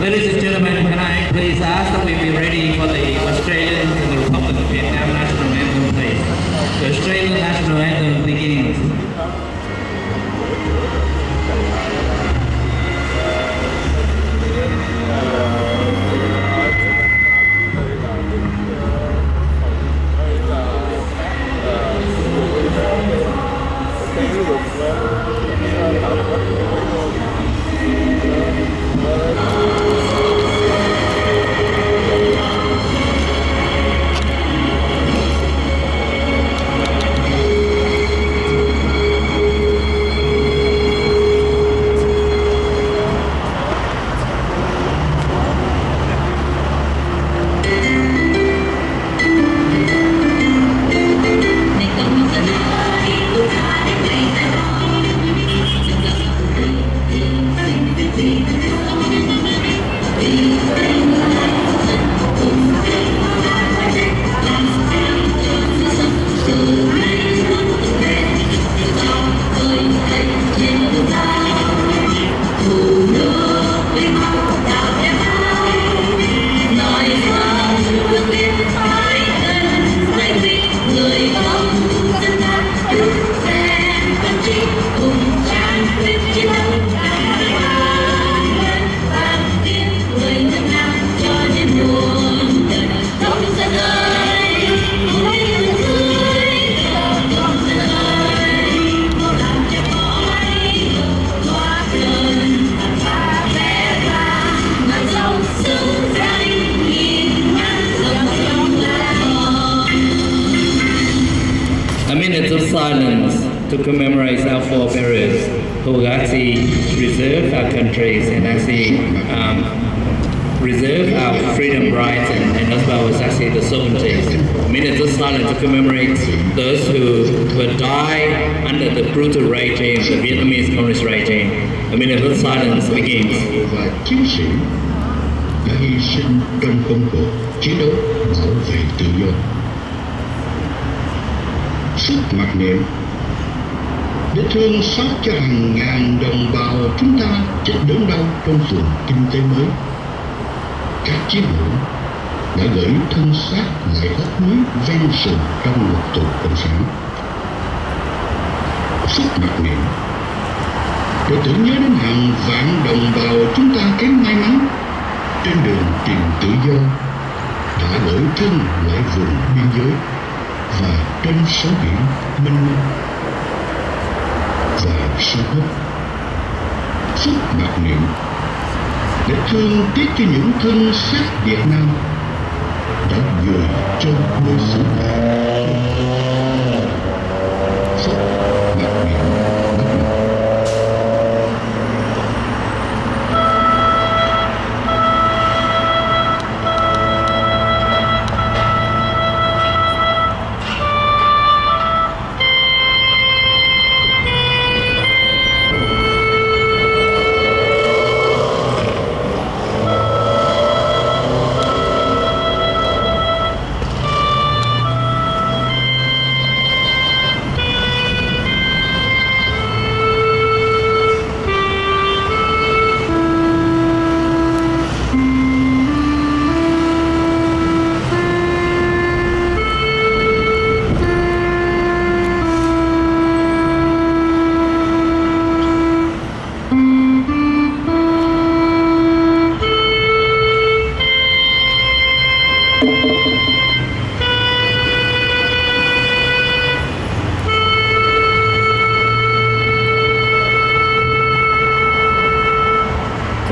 Ladies and gentlemen, can I please ask that we be ready for the Australian and the Republic of Vietnam national anthem, please? The Australian national anthem begins. Silence to commemorate our forebears who actually reserved our countries and actually reserved our freedom rights and as well as actually the sovereignties. Minutes of silence to commemorate those who would die under the brutal regime, the Vietnamese communist regime. A minute of silence begins. Và chiến sĩ đã hy sinh trong công cuộc chiến đấu bảo vệ tự do. Sức mặc niệm để thương xót cho hàng ngàn đồng bào chúng ta chết đớn đau trong vùng kinh tế mới. Các chiến hữu đã gửi thân xác lại hốc núi ven sườn trong ngục tù cộng sản. Sức mặc niệm để tưởng nhớ đến hàng vạn đồng bào chúng ta kém may mắn trên đường tìm tự do đã gửi thân lại vùng biên giới và trên sóng biển mênh mông. Và sau hết, sức mặc niệm để thương tiếc cho những thân xác Việt Nam đã gửi cho nơi xứ này. Sức mặc niệm bắt đầu.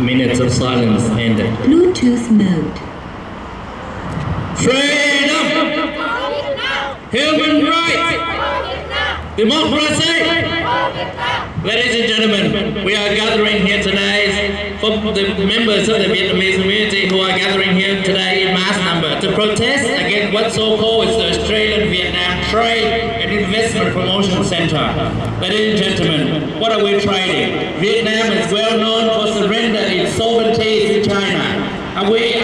Minutes of silence ended. Bluetooth mode. Freedom! Human rights! Democracy! Ladies and gentlemen, we are gathering here today for the members of the Vietnamese community who are gathering here today in mass number to protest against what so-called is the Australian-Vietnam Trade and Investment Promotion Center. Ladies and gentlemen, what are we trading? Vietnam is well known for surrender its sovereignty to China. Are we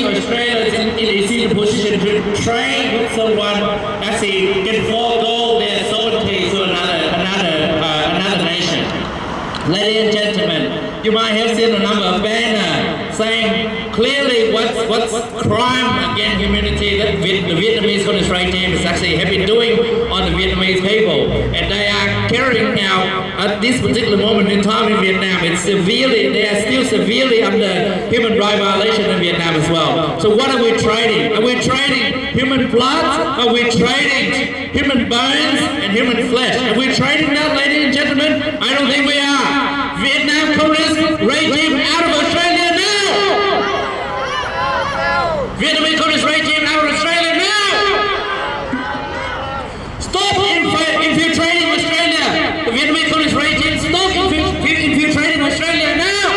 Australians in the position to trade with someone that can forego their sovereignty to another nation? Ladies and gentlemen, you might have seen a number of banners saying clearly what's crime against humanity that the Vietnamese communist regime is actually have been doing on the Vietnamese people, and they are carrying out at this particular moment in time in Vietnam. They are still severely under human rights violation in Vietnam as well. So what are we trading? Are we trading human blood? Are we trading human bones and human flesh? Are we trading that, ladies and gentlemen? I don't think we are. Vietnam communist regime out of Australia now! Vietnamese communist regime out of Australia now! Stop infiltrating Australia! The Vietnamese communist regime, stop infiltrating Australia now!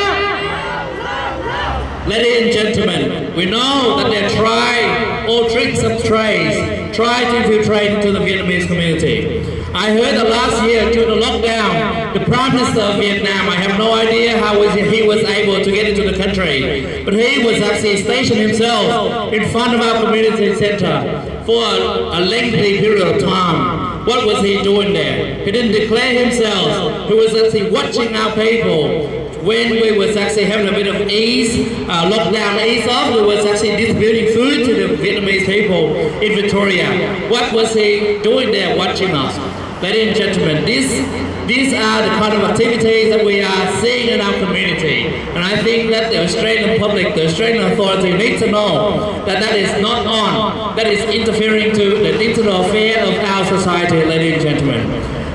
Ladies and gentlemen, we know that they try all tricks of trades, try to infiltrate into the Vietnamese community. I heard that last year during the lockdown, the Prime Minister of Vietnam, I have no idea how he was able to get into the country, but he was actually stationed himself in front of our community center for a lengthy period of time. What was he doing there? He didn't declare himself. He was actually watching our people. When we was actually having a bit of lockdown ease off, we was actually distributing food to the Vietnamese people in Victoria. What was he doing there watching us? Ladies and gentlemen, these are the kind of activities that we are seeing in our community. And I think that the Australian public, the Australian authority needs to know that that is not on, that is interfering to the internal affair of our society, ladies and gentlemen.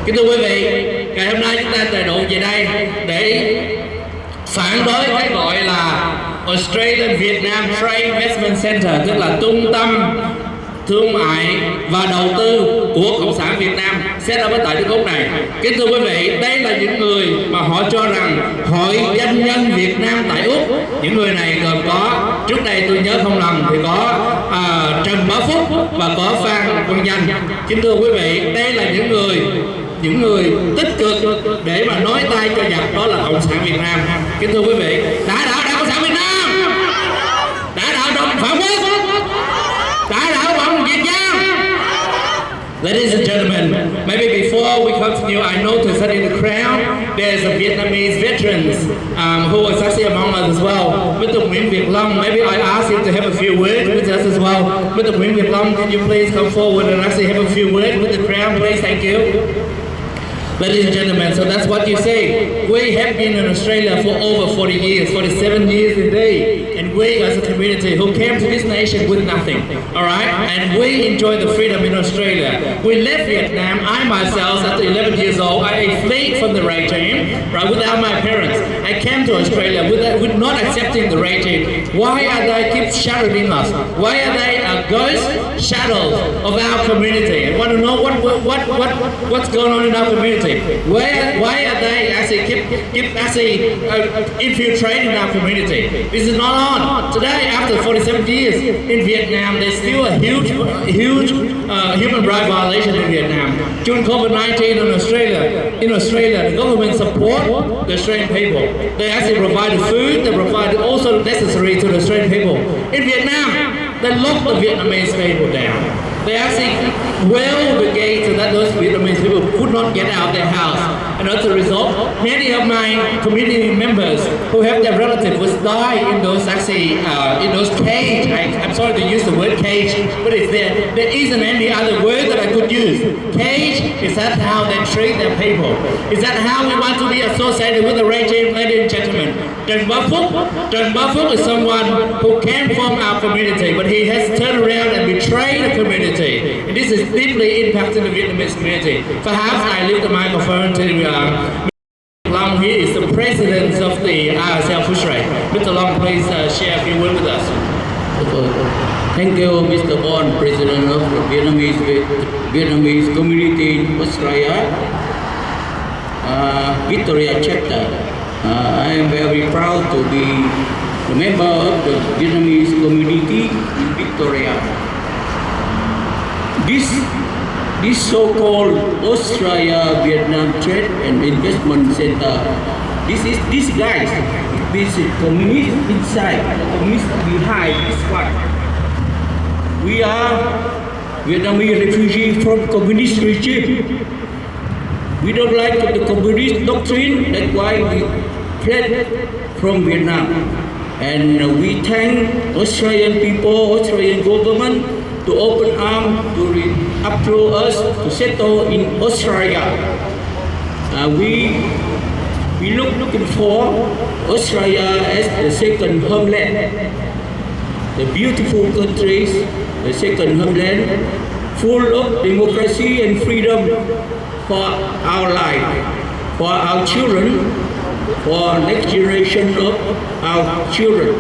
Kính thưa quý vị, ngày hôm nay chúng ta tề tụ về đây để phản đối cái gọi là Australian Vietnam Trade Investment Center, tức là trung tâm thương mại và đầu tư của Cộng sản Việt Nam set up ở tại nước Úc này. Kính thưa quý vị, đây là những người mà họ cho rằng Hội Doanh nhân Việt Nam tại Úc. Những người này gồm có, trước đây tôi nhớ không lầm thì có Trần Bá Phúc và có Phan Văn Danh. Kính thưa quý vị, đây là những người tích cực để mà nói tay cho giặc, đó là Cộng sản Việt Nam. Kính thưa quý vị, đã đạo Đảng Cộng sản Việt Nam, đã đạo Đảng Phản Quốc, đã đạo Cộng Việt Nam. Ladies and gentlemen, maybe before we continue, I noticed that in the crowd there's a Vietnamese veterans who was actually among us as well. Mr. Nguyễn Việt Long, maybe I ask him to have a few words with us as well. Mr. Nguyễn Việt Long, can you please come forward and actually have a few words with the crowd, please? Thank you. Ladies and gentlemen, so that's what you see. We have been in Australia for over 40 years, 47 years indeed. And we as a community who came to this nation with nothing, alright? And we enjoy the freedom in Australia. We left Vietnam, I myself, at 11 years old, I fled from the regime, right, without my parents. I came to Australia with not accepting the regime. Why are they keep shadowing us? Why are they ghost shadows of our community? I want to know what's going on in our community. Why are they actually keep actually infiltrating our community? This is not on. Today, after 47 years in Vietnam, there's still a huge human rights violation in Vietnam. During COVID-19 in Australia, the government support the Australian people. They actually provided food, they provided also necessary to the Australian people. In Vietnam, they locked the Vietnamese people down. They actually walled the gates so that those Vietnamese people could not get out of their house. And as a result, many of my community members who have their relatives was die in those in those cage. I'm sorry to use the word cage, but it's there isn't any other word that I could use. Cage, is that how they treat their people? Is that how we want to be associated with the regime, ladies and gentlemen? Trần Bá Phúc is someone who came from our community, but he has turned around and betrayed the community. And this is deeply impacting the Vietnamese community. Perhaps I leave the microphone to Mr. Long. He is the president of the self-fishery. Mr. Long, please share a few words with us. Thank you, Mr. Bond, president of the Vietnamese community in Australia, Victoria chapter. I am very proud to be a member of the Vietnamese community in Victoria. This so-called Australia-Vietnam Trade and Investment Center, these guys, this communist inside, communist behind this one. We are Vietnamese refugees from communist regime. We don't like the communist doctrine, that's why we fled from Vietnam. And we thank Australian people, Australian government to open arms to approve us to settle in Australia. We looking for Australia as the second homeland, the beautiful countries, the second homeland, full of democracy and freedom for our life, for our children, for next generation of our children.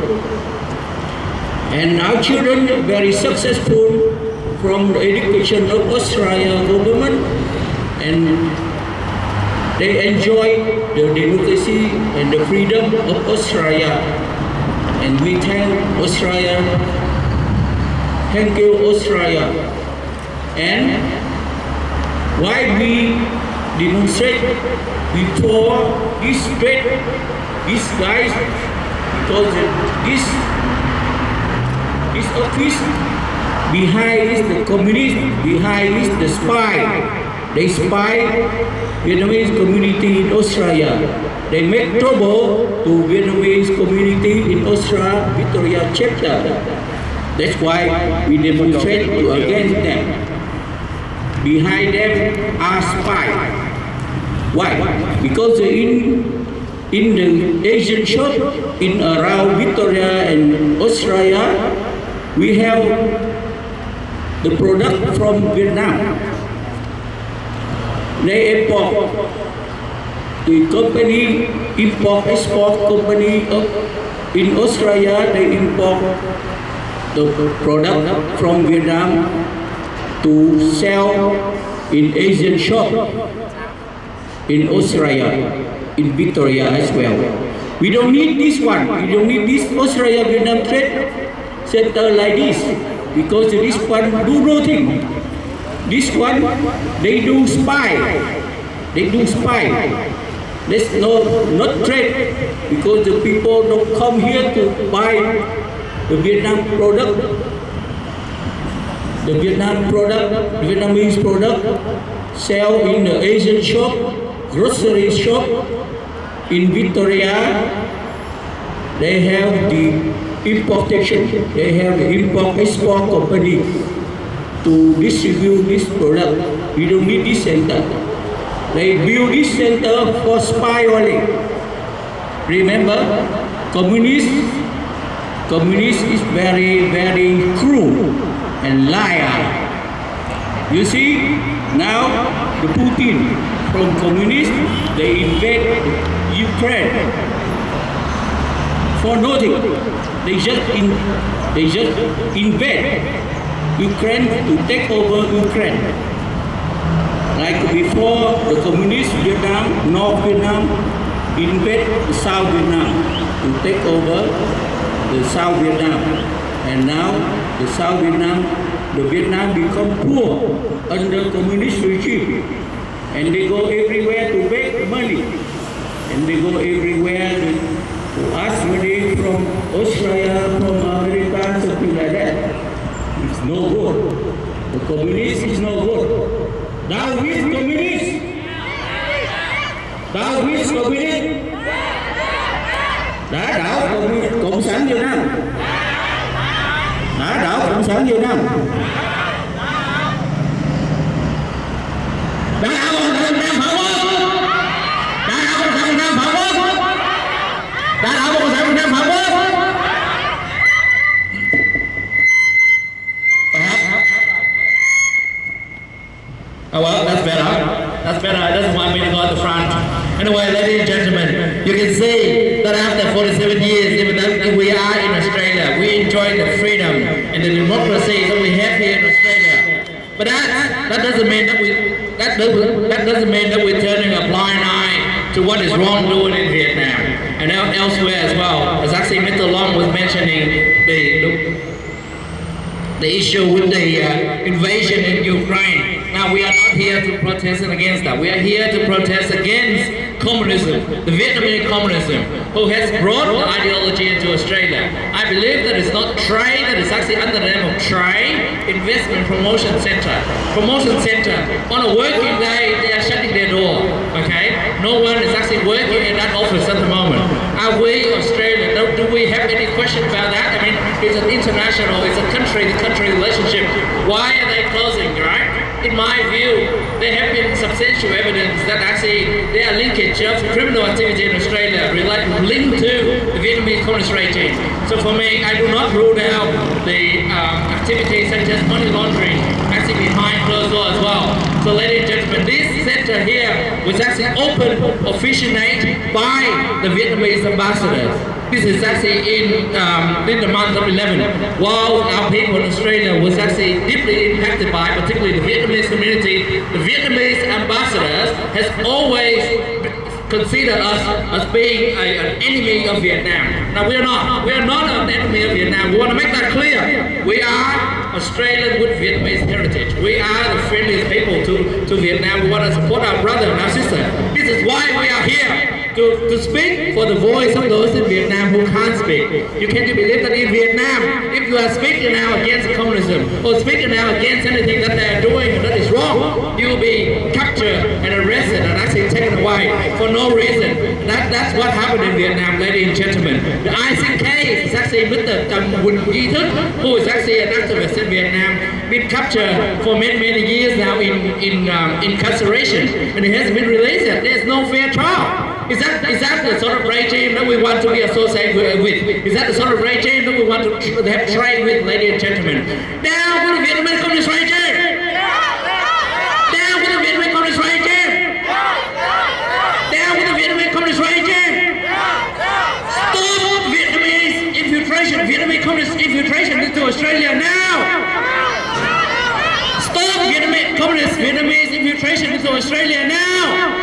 And our children very successful from the education of Australia government, and they enjoy the democracy and the freedom of Australia. And we thank Australia. Thank you, Australia. And why we demonstrate before this threat, these guys, because this office behind is the communist, behind is the spy. They spy Vietnamese community in Australia. They make trouble to Vietnamese community in Australia, Victoria chapter. That's why we demonstrate against them. Behind them are spies. Why? Because in the Asian shop in around Victoria and Australia, we have the product from Vietnam. They import, the company import export company in Australia, they import the product from Vietnam to sell in Asian shop in Australia, in Victoria as well. We don't need this one. We don't need this Australia-Vietnam trade center like this, because this one do nothing. This one, they do spy. They do spy. Let's not trade, because the people don't come here to buy the Vietnam product. The Vietnam product, the Vietnamese product, sell in the Asian shop, grocery shop in Victoria. They have the importation. They have the import-export company to distribute this product. We don't need this center. They build this center for spy only. Remember, communist is very, very cruel and liar. You see, now the Putin from communist, they invade Ukraine for nothing. They just invade Ukraine to take over Ukraine. Like before, the communist Vietnam, North Vietnam, invade South Vietnam to take over the South Vietnam. And now the South Vietnam, the Vietnam become poor under communist regime. And they go everywhere to beg money. And they go everywhere to ask money from Australia, from America, something like that. It's no good. The communist is no good. Thou is communist. Thou is communist. Đã đảo Cộng sản Việt Nam. Đã đảo Cộng sản Việt Nam. Đã đảo Cộng sản Việt Nam phản quốc. Đã đảo Cộng sản Việt Nam phản quốc. Đã đảo Cộng sản Việt Nam phản quốc. Oh well, that's better. That's better. It doesn't want me to go at the front. Anyway, ladies and gentlemen, you can see that after 47 years, even though we are in Australia, we enjoy the freedom and the democracy that we have here in Australia. But that doesn't mean that we're turning a blind eye to what is wrong doing in Vietnam and elsewhere as well. As actually Mr. Long was mentioning the issue with the invasion in Ukraine. Now we are not here to protest against that. We are here to protest against communism, the Vietnamese communism, who has brought the ideology into Australia. I believe that it's not trade, that it's actually under the name of trade, investment promotion center. Promotion center. On a working day, they are shutting their door, okay? no one is actually working in that office at the moment. Are we Australia? Do we have any question about that? I mean, it's an international, it's a country-to-country relationship. Why are they closing, right? In my view, there have been substantial evidence that actually there are linkage of criminal activity in Australia linked to the Vietnamese communist regime. So for me, I do not rule out the activities such as money laundering actually behind closed doors as well. So ladies and gentlemen, this center here was actually opened, officiated by the Vietnamese ambassador. This is actually in the month of 11, while our people in Australia was actually deeply impacted by, particularly the Vietnamese community. The Vietnamese ambassadors has always considered us as being an enemy of Vietnam. Now we are not. We are not an enemy of Vietnam. We want to make that clear. We are Australian with Vietnamese heritage. We are the friendliest people to Vietnam. We want to support our brother and our sister. This is why we are here. To speak for the voice of those in Vietnam who can't speak. You can't believe that in Vietnam, if you are speaking now against communism or speaking now against anything that they are doing that is wrong, you will be captured and arrested and actually taken away for no reason. That's what happened in Vietnam, ladies and gentlemen. The ICK is actually Mr. Tam Quỳnh Duy Thức, who is actually an activist in Vietnam, been captured for many years now in incarceration, and he hasn't been released yet. There's no fair trial. Is that the sort of regime that we want to be associated with? Is that the sort of regime that we want to have trade with, ladies and gentlemen? Down with the Vietnamese communist regime! Down with the Vietnamese communist regime! Down with the Vietnamese communist regime! Stop Vietnamese infiltration, Vietnamese communist infiltration into Australia now! Stop Vietnamese infiltration into Australia now!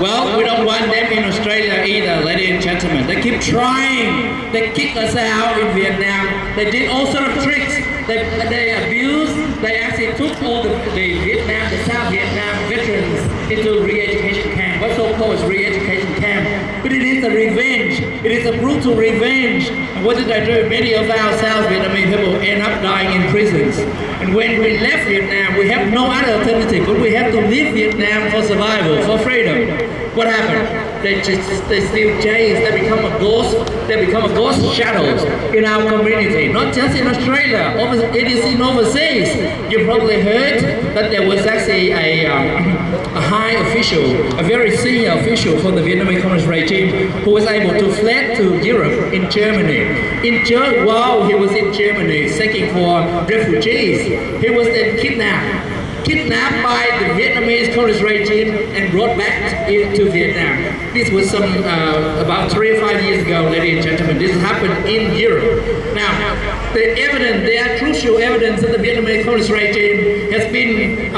Well, we don't want them in Australia either, ladies and gentlemen. They keep trying. They kick us out in Vietnam. They did all sort of tricks. They abused. They actually took all the Vietnam, the South Vietnam veterans into re-education camp. What's so-called re-education camp. But it is a revenge. It is a brutal revenge. And what did they do? Many of our South Vietnamese people end up dying in prisons. And when we left Vietnam, we have no other alternative, but we have to leave Vietnam for survival, for freedom. What happened? They steal jails. They become a ghost. They become a ghost shadows in our community. Not just in Australia. It is in overseas. You probably heard that there was actually a high official, a very senior official for the Vietnamese communist regime, who was able to flee to Europe in Germany. While he was in Germany seeking for refugees, he was then kidnapped by the Vietnamese communist regime and brought back to Vietnam. This was about 3 or 5 years ago, ladies and gentlemen. This happened in Europe. Now, there are crucial evidence that the Vietnamese communist regime has been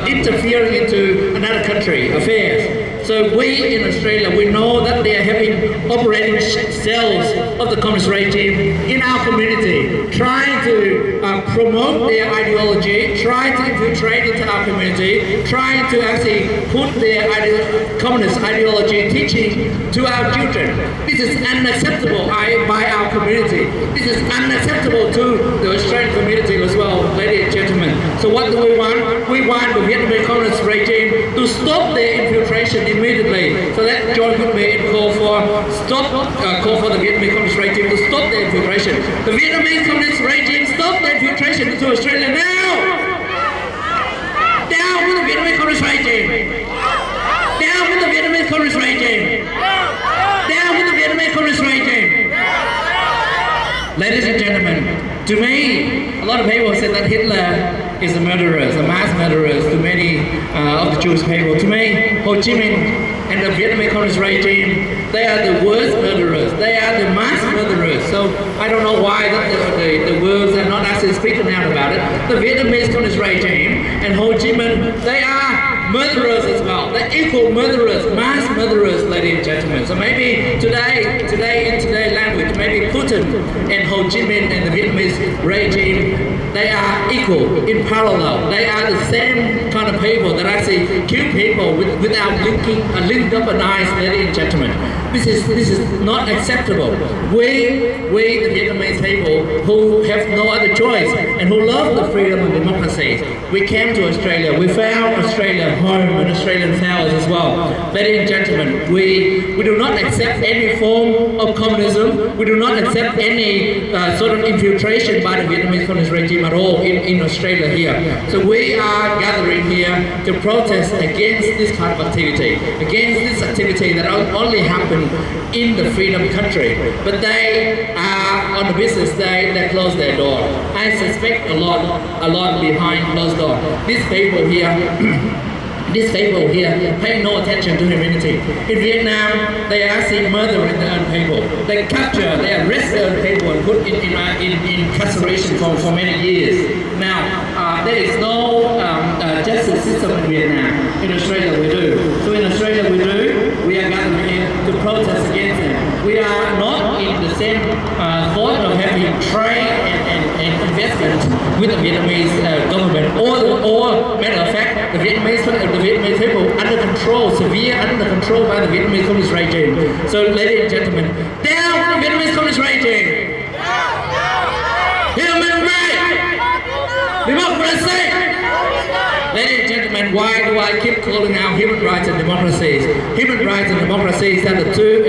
interfering into another country affairs. So we in Australia, we know that they are having operating cells of the communist regime in our community, trying to promote their ideology, trying to infiltrate into our community, trying to actually put their communist ideology teaching to our children. This is unacceptable by our community. This is unacceptable to the Australian community as well, ladies and gentlemen. So what do we want? We want the Vietnamese communist regime to stop their infiltration immediately. So let's join with me and call for the Vietnamese communist regime to stop their infiltration. The Vietnamese communist regime, stop their infiltration into Australia now! Down with the Vietnamese communist regime! Down with the Vietnamese communist regime! Down with the Vietnamese communist regime! Ladies and gentlemen, to me, a lot of people said that Hitler is a murderer, a mass murderer to many of the Jewish people. To me, Ho Chi Minh and the Vietnamese communist regime, they are the worst murderers. They are the mass murderers. So I don't know why the words are not actually speaking out about it. The Vietnamese communist regime and Ho Chi Minh, they are murderers as well. They're equal murderers, mass murderers, ladies and gentlemen. So maybe today in today's language, maybe Putin and Ho Chi Minh and the Vietnamese regime, they are equal in parallel. They are the same kind of people that actually kill people without linked up an eyes, ladies and gentlemen. This is not acceptable. We the Vietnamese people who have no other choice and who love the freedom and democracy, we came to Australia. We found Australia home and Australian found us as well. Ladies and gentlemen, we do not accept any form of communism. We do not accept any sort of infiltration by the Vietnamese communist regime at all in Australia here. So we are gathering here to protest against this kind of activity, against this activity that only happened in the freedom country. But they are on the business day, they close their door. I suspect a lot behind closed door. These people here pay no attention to humanity. In Vietnam, they are actually murdering their own people. They capture, they arrest their own people and put in incarceration for many years. Now, there is no justice system in Vietnam. In Australia, we do. So in Australia, we are gathering here to protest against them. We are not in the same thought of having trade and investment with the Vietnamese government, or matter of fact, the Vietnamese people under control, severe under control by the Vietnamese communist regime. So, ladies and gentlemen, down the Vietnamese communist regime. Human rights, democracy. Ladies and gentlemen, why do I keep calling out human rights and democracies? Human rights and democracies are the two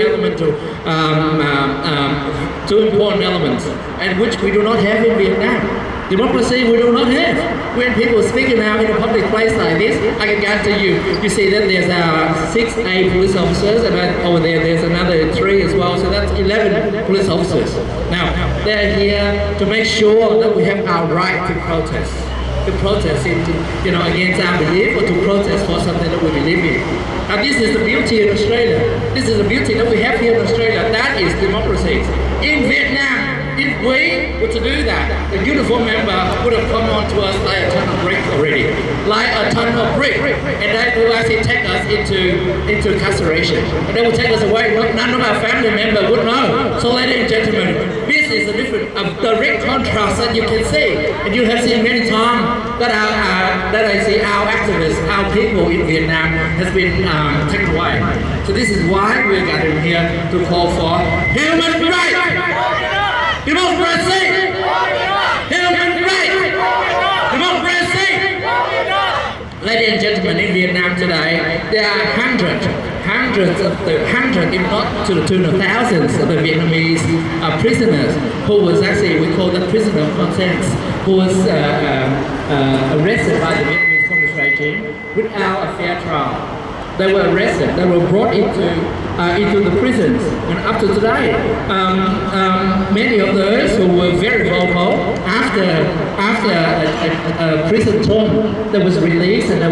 important elements, and which we do not have in Vietnam. Democracy we do not have. When people speaking out in a public place like this, I can guarantee you see that there's 6 police officers, and over there's another 3 as well, so that's 11 police officers. Now, they're here to make sure that we have our right to protest. To protest against our belief, or to protest for something that we believe in. Now this is the beauty in Australia. This is the beauty that we have here in Australia. That is democracy. In Vietnam, if we were to do that, the uniform member would have come on to us like a ton of brick already. Like a ton of brick. And they will actually take us into incarceration. And they will take us away. None of our family members would know. So ladies and gentlemen, this is a direct contrast that you can see. And you have seen many times that I see our activists, our people in Vietnam has been taken away. So this is why we're gathering here to call for human rights, democracy, human rights, democracy. Ladies and gentlemen, in Vietnam today, there are hundreds, if not to the tune of thousands of the Vietnamese prisoners who was actually, we call them prisoner of conscience, who was arrested by the Vietnamese communist regime without a fair trial. They were arrested, they were brought into the prisons, and up to today, many of those who were very vocal after a prison term that was released and that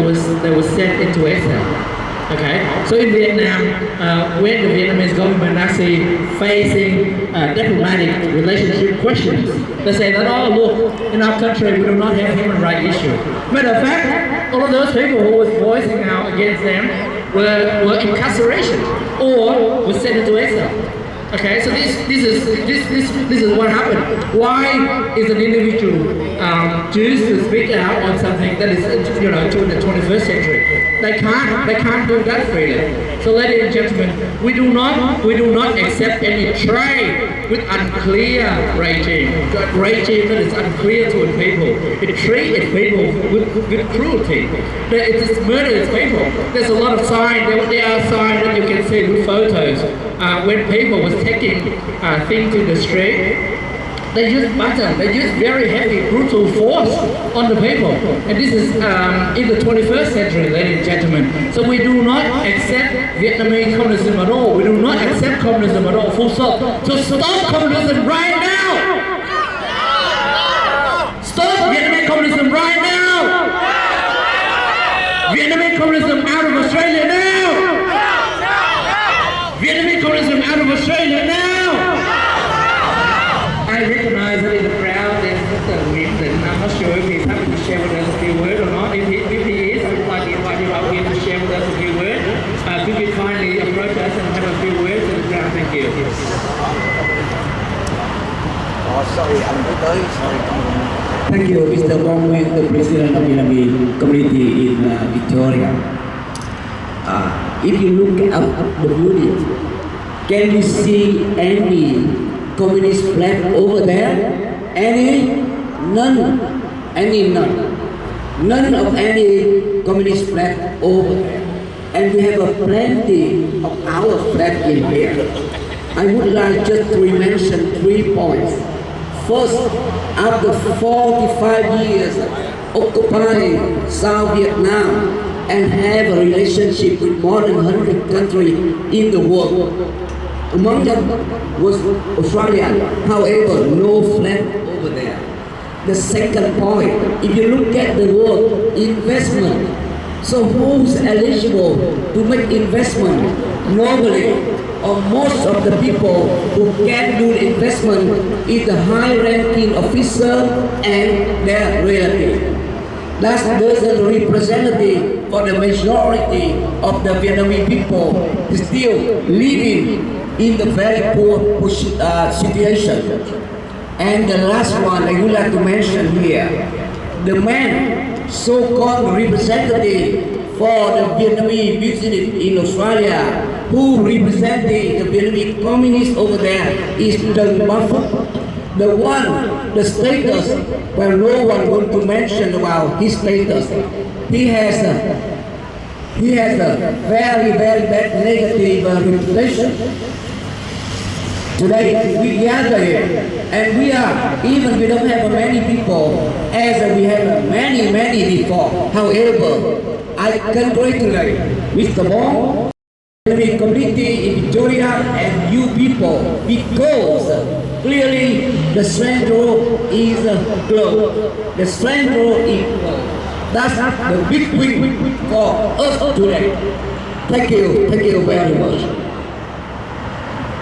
was sent into exile. Okay, so in Vietnam, when the Vietnamese government actually facing diplomatic relationship questions, they say that, oh look, in our country we do not have human rights issue. Matter of fact, all of those people who was voicing out against them were incarceration or were sent into exile. Okay, so this is what happened. Why is an individual choose to speak out on something that is to the 21st century? They can't do that freely. So ladies and gentlemen, we do not accept any trade with unclear regime that is unclear to the people. It treats people with cruelty. It is murders people. There's a lot of signs. There are signs that you can see with photos when people was taking things in the street. They use butter, they use very heavy, brutal force on the people. And this is in the 21st century, ladies and gentlemen. So we do not accept Vietnamese communism at all. We do not accept communism at all, full stop. So stop communism right now! Stop Vietnamese communism right now! Vietnamese communism out of Australia now! Vietnamese communism out of Australia now! I recognize that in the crowd there's Mr. Vincent. I'm not sure if he's happy to share with us a few words or not. If he is, I would like to invite you up here to share with us a few words. Could you kindly approach us and have a few words to the crowd? Thank you. Thank you, Mr. Bong, the President of Vietnamese community in Victoria. If you look up the building, Can you see any communist flag over there? Any? None. Any? None. None of any communist flag over there. And we have a plenty of our flag in here. I would like just to mention 3 points. First, after 45 years occupying South Vietnam and have a relationship with more than 100 countries in the world, among them was Australia. However, no flag over there. The second point, if you look at the word investment, so who's eligible to make investment? Normally, or most of the people who can do the investment is the high-ranking officer and their relative. That doesn't representative for the majority of the Vietnamese people still living in the very poor situation. And the last one I would like to mention here, the man, so-called representative for the Vietnamese business in Australia, who represented the Vietnamese communists over there, is the Buffett. The one, the status, well, no one going to mention about his status. He has a very, very bad negative reputation. Today we gather here, and we don't have many people as we have many before. However, I congratulate Mr. Bong, the community in Victoria, and you people, because clearly the central is globe. The central is globe. That's the big win for us today. Thank you very much.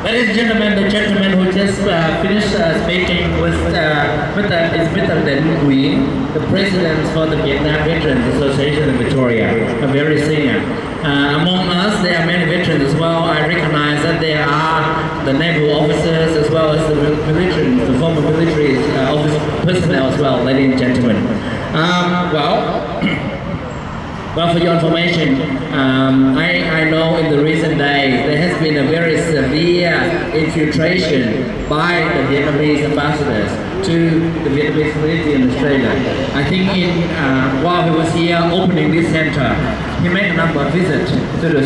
Ladies and gentlemen, the gentleman who just finished speaking was Mr. Tình, the president for the Vietnam Veterans Association in Victoria, a very senior. Among us, there are many veterans as well. I recognize that there are the naval officers as well as the military, the former military officer personnel as well, ladies and gentlemen. Well, for your information, I know in the recent days there has been a very severe infiltration by the Vietnamese ambassadors to the Vietnamese community in Australia. I think while he was here opening this center, he made a number of visits to the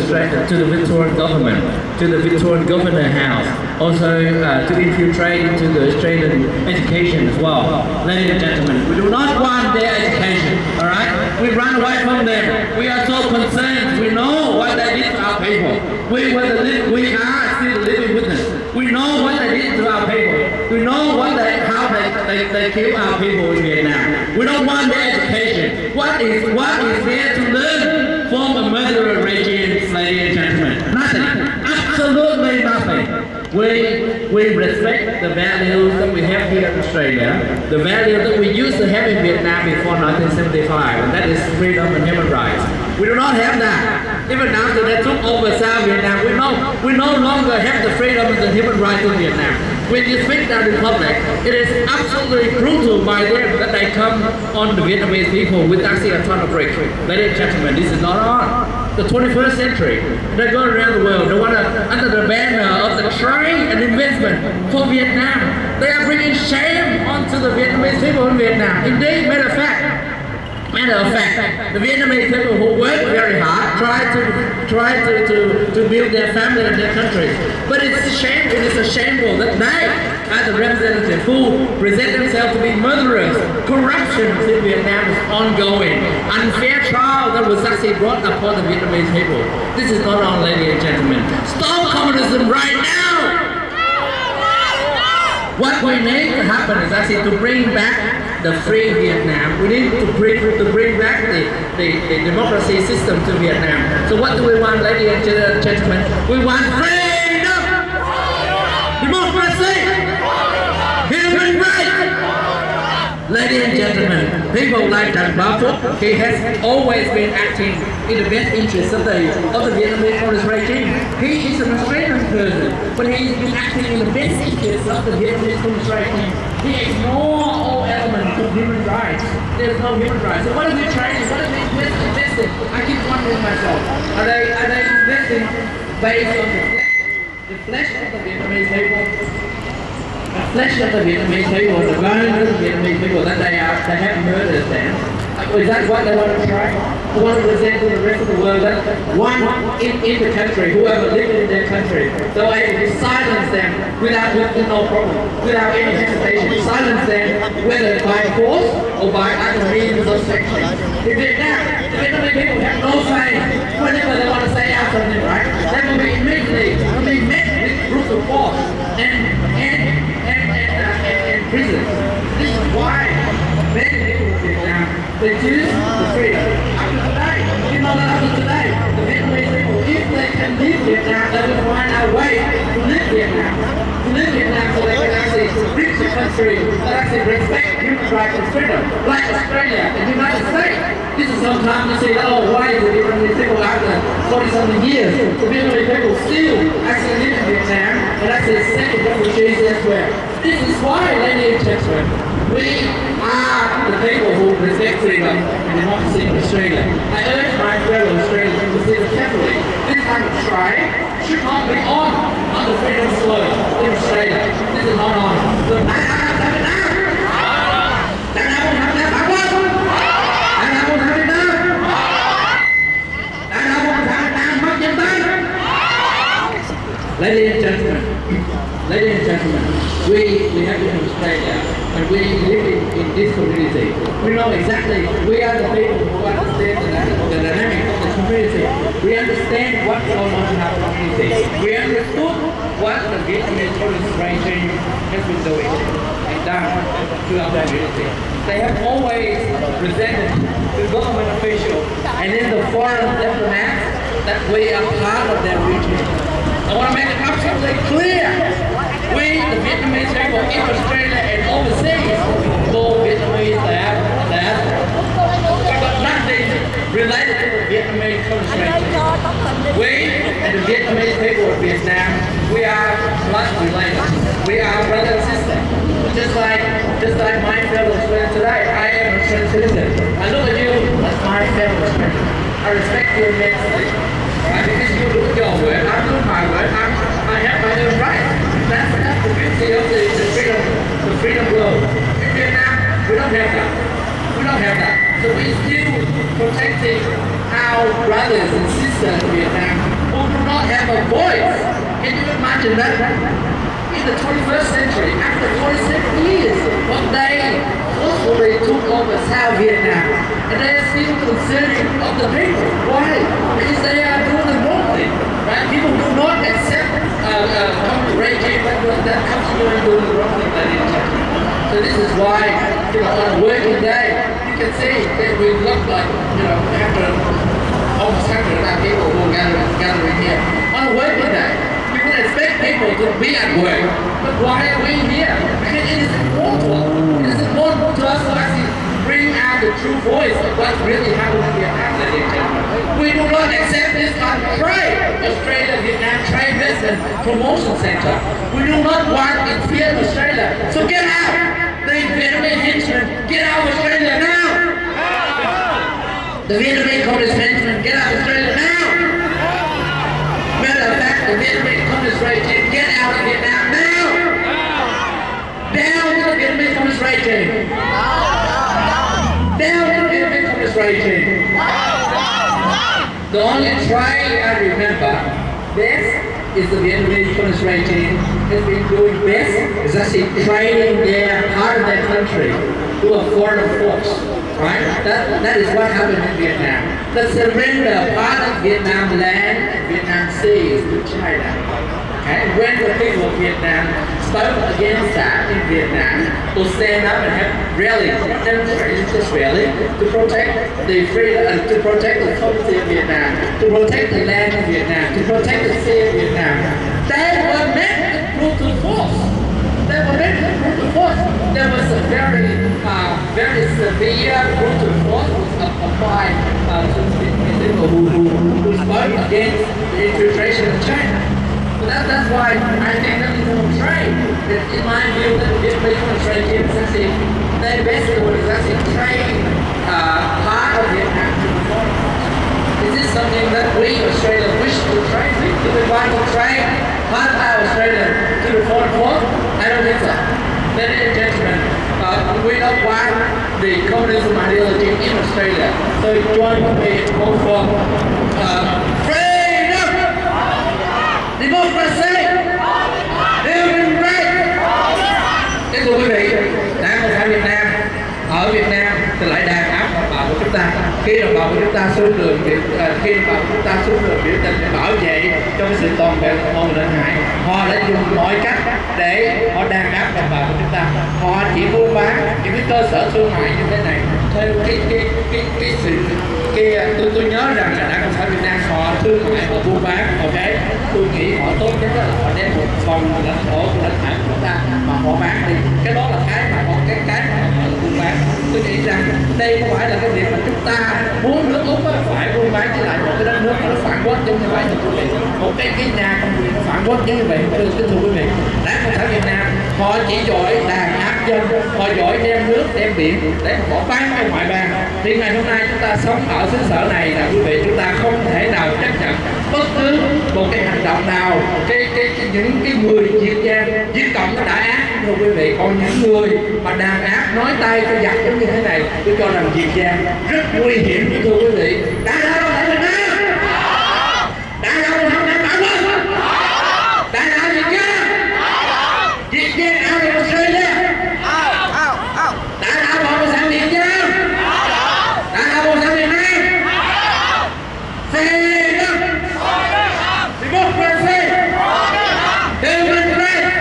Victorian government, to the Victorian Governor House, also to infiltrate into the Australian education as well. Ladies and gentlemen, we do not want their education, all right? We run away from them. We are so concerned. We know what they did to our people. We are still living witness. We know what they did to our people. We know how they kill our people in Vietnam. We don't want their education. What is there to learn from a murderer regime, ladies and gentlemen? Nothing. Absolutely nothing. We respect the values that we have here in Australia, the value that we used to have in Vietnam before 1975, and that is freedom and human rights. We do not have that. Even after they took over South Vietnam, we no longer have the freedom and the human rights in Vietnam. When you speak down in public, it is absolutely brutal by them that they come on the Vietnamese people with actually a ton of bricks. Ladies and gentlemen, this is not on. The 21st century, they go around the world. They want to, under the banner of the trade and investment for Vietnam, they are bringing shame onto the Vietnamese people in Vietnam. Indeed, matter of fact, the Vietnamese people who work very hard try to build their family and their country. But it is shameful that they are the representatives who present themselves to be murderers. Corruption in Vietnam is ongoing. Unfair trial that was actually brought upon the Vietnamese people. This is not on, ladies and gentlemen. Stop communism right now! What we need to happen is actually to bring back the free Vietnam. We need to bring back the democracy system to Vietnam. So what do we want, ladies and gentlemen? We want freedom, democracy, human rights. Ladies and gentlemen, people like Trần Bá Phúc, he has always been acting in the best interest of the Vietnamese communist regime. He is an Australian person, but he's been acting in the best interest of the Vietnamese communist regime. He ignores all elements of human rights. There's no human rights. So what are they trying? What are they investing? I keep wondering myself. Are they investing based on the the flesh of the Vietnamese people, the flesh of the Vietnamese people, the bones of the Vietnamese people that they have murdered them. Is that what they want to try? They want to present to the rest of the world that one in the country, whoever lived in their country, they were able to silence them with no problem, without any hesitation, silence them whether by force or by other means of sanction. In Vietnam, the Vietnamese people have no say whenever they want to say out something, right? They will be immediately met with brutal force and prison. This is why many people in Vietnam, they choose the freedom. Up to today, you know that up to today, the Vietnamese people, if they can live Vietnam, they will find a way to live Vietnam. To live Vietnam so they can actually reach a country that actually respect human rights and freedom, like Australia and the United States. This is sometimes you say, oh, why is the Vietnamese people after 40-something years, the Vietnamese people still actually live in Vietnam and actually second refugees elsewhere. This is why, ladies and gentlemen, we are the people who respect freedom and democracy in Australia. I urge my fellow Australians to consider carefully this kind of strike should not be on the freedom soil in Australia. This is not on. So, Ladies and gentlemen, we have been in Australia and we live in this community. We know exactly, we are the people who understand the dynamic of the community. We understand what's going on in our community. We understood what the Vietnamese tourist regime has been doing and done to our community. They have always presented to government officials and in the foreign diplomats that we are part of their region. I want to make it absolutely clear. We, the Vietnamese people in Australia and overseas, both Vietnamese we got nothing related to the Vietnamese conversation. We and the Vietnamese people of Vietnam, we are blood related. We are brother and sister. Just like my fellow Australians today, I am a Australian citizen. I look at you as my fellow Australian. I respect you immensely. Because you do your work, I do my work, I have my own rights. That's the beauty of the freedom world. In Vietnam, we don't have that. We don't have that. So we're still protecting our brothers and sisters in Vietnam who do not have a voice. Can you imagine that? In the 21st century, after 47 years, one day, forcefully took over South Vietnam, and they are still concerning of the people. Why? Because they are doing the wrong thing. Right? People do not accept the regime that comes to and doing the wrong thing. So this is why, on a working day, you can see that we look like, after almost 100 people who are gathering here. On a working day, we would expect people to be at work, but why are we here? Because it is important. It is important to us to actually bring out the true voice of what's really happening in Vietnam, ladies and gentlemen. We do not accept this kind of trade. Australia-Vietnam Trade Business Promotion Center. We do not want it here in Australia. So get out! The Vietnamese henchmen, get out of Australia now! The Vietnamese Communist henchmen, get out of Australia now! Matter of fact, the Vietnamese Communist regime, get out of Vietnam now! Down to the Vietnamese Communist regime! Down to the Vietnamese Communist regime! The only trade I remember best is the Vietnamese Communist regime has been doing best is actually trading their part of their country to a foreign force. Right? That is what happened in Vietnam. The surrender part of Vietnam land and Vietnam seas to China. Okay? When the people of Vietnam spoke against that in Vietnam, to stand up and have rallies, demonstrations, just rally, to protect the freedom, to protect the sovereignty of Vietnam, to protect the land of Vietnam, to protect the sea of Vietnam. They were met with brutal force. They were met with brutal force. There was a very severe brutal force applied to the people who spoke against the infiltration of China. So that's why I think that is a trade. That in my view, that the Vietnamese regime is actually, they basically is actually trading part of Vietnam to the foreign. Is this something that we Australia wish to trade with? Do we want to trade pass by Australia to the fourth floor? I don't think so. Ladies and gentlemen, we don't want the communism ideology in Australia. So join with me and vote for freedom, democracy, human rights. Kính thưa quý vị, Đảng Cộng sản Việt Nam ở Việt Nam thì lại đàn áp đồng bào của chúng ta. Khi đồng bào của chúng ta xuống đường biểu tình để bảo vệ cho cái sự toàn vẹn của môn lãnh hải, họ đã dùng mọi cách để họ đàn áp đồng bào của chúng ta. Họ chỉ buôn bán những cái cơ sở thương mại như thế này theo tôi nhớ rằng là Đảng Cộng sản Việt Nam họ thương mại, họ buôn bán, ok, tôi nghĩ họ tốt nhất là họ đem một phần lãnh thổ của lãnh hải của chúng ta mà họ bán đi, cái đó là cái mà họ họ buôn bán. Tôi nghĩ rằng đây không phải là cái việc mà chúng ta muốn nước Úc phải buôn bán với lại một cái đất nước mà nó phản quốc giống như vậy, một cái nhà công quyền nó phản quốc giống như vậy. Thưa quý vị, Đảng Cộng sản Việt Nam họ chỉ giỏi đàn áp dân, họ giỏi đem nước đem biển để họ bán cho ngoại bang. Thì ngày hôm nay chúng ta sống ở xứ sở này là quý vị, chúng ta không thể nào chấp nhận bất cứ một cái hành động nào, những cái người Việt Cộng nó đã ác, thưa quý vị. Còn những người mà đàn áp nói tay cho giặc giống như thế này, tôi cho rằng Việt Nam rất nguy hiểm, thưa quý vị. Đã đâu là Việt Nam, đã đâu là không đảm bảo không, đã đâu Việt Nam, Việt Nam out of Australia, đã đâu Cộng sản Việt Nam, đã đâu Cộng sản Việt Nam. Freedom, democracy, human rights.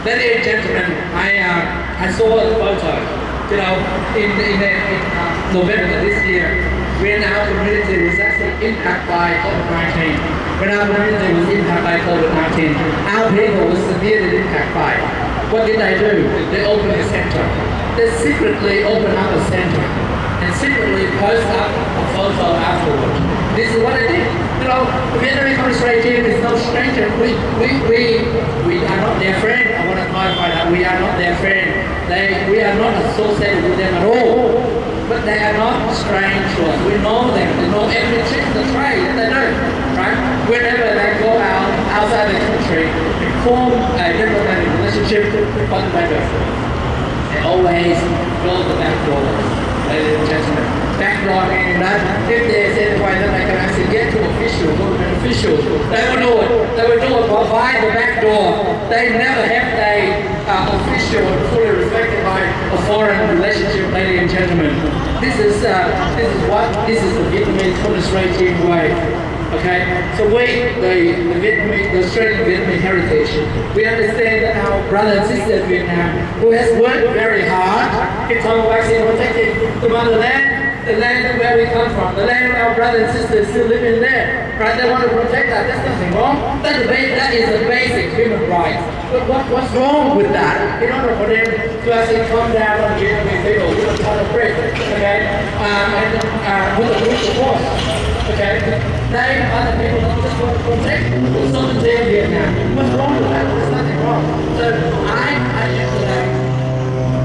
Ladies and gentlemen, I saw a photo, you know, in November this year, when our community was actually impacted by COVID-19. When our community was impacted by COVID-19, our people were severely impacted by it. What did they do? They opened a center. They secretly opened up a center and secretly post up a photo afterwards. This is what I did. You know, the Vietnamese Communist regime is no stranger. We are not their friend. I want to clarify that we are not their friend. We are not associated with them at all. But they are not strange to us. We know them. We know every trick, the trade that they do. Right? Whenever they go outside the country and form a diplomatic relationship, what do they do? They always go to the back door. Ladies and gentlemen, backdoor meaning that if they say why that they can actually get to officials, government officials, they will do it. They will do it by the back door. They never have the official fully reflected by a foreign relationship, ladies and gentlemen. This is the Vietnamese Communist regime way. Okay, so we, the Australian Vietnamese heritage, we understand that our brothers and sisters in Vietnam, who has worked very hard in terms of actually protecting the motherland, the land where we come from, the land where our brothers and sisters still living there, right? They want to protect that. There's nothing wrong. That is a basic human right. But what's wrong with that? In order for them to actually come down on the Vietnamese people with a ton of brick, okay, and with a brutal force, okay? They, other people, don't just want to protect the sovereignty of Vietnam. What's wrong with that? There's nothing wrong. So I am today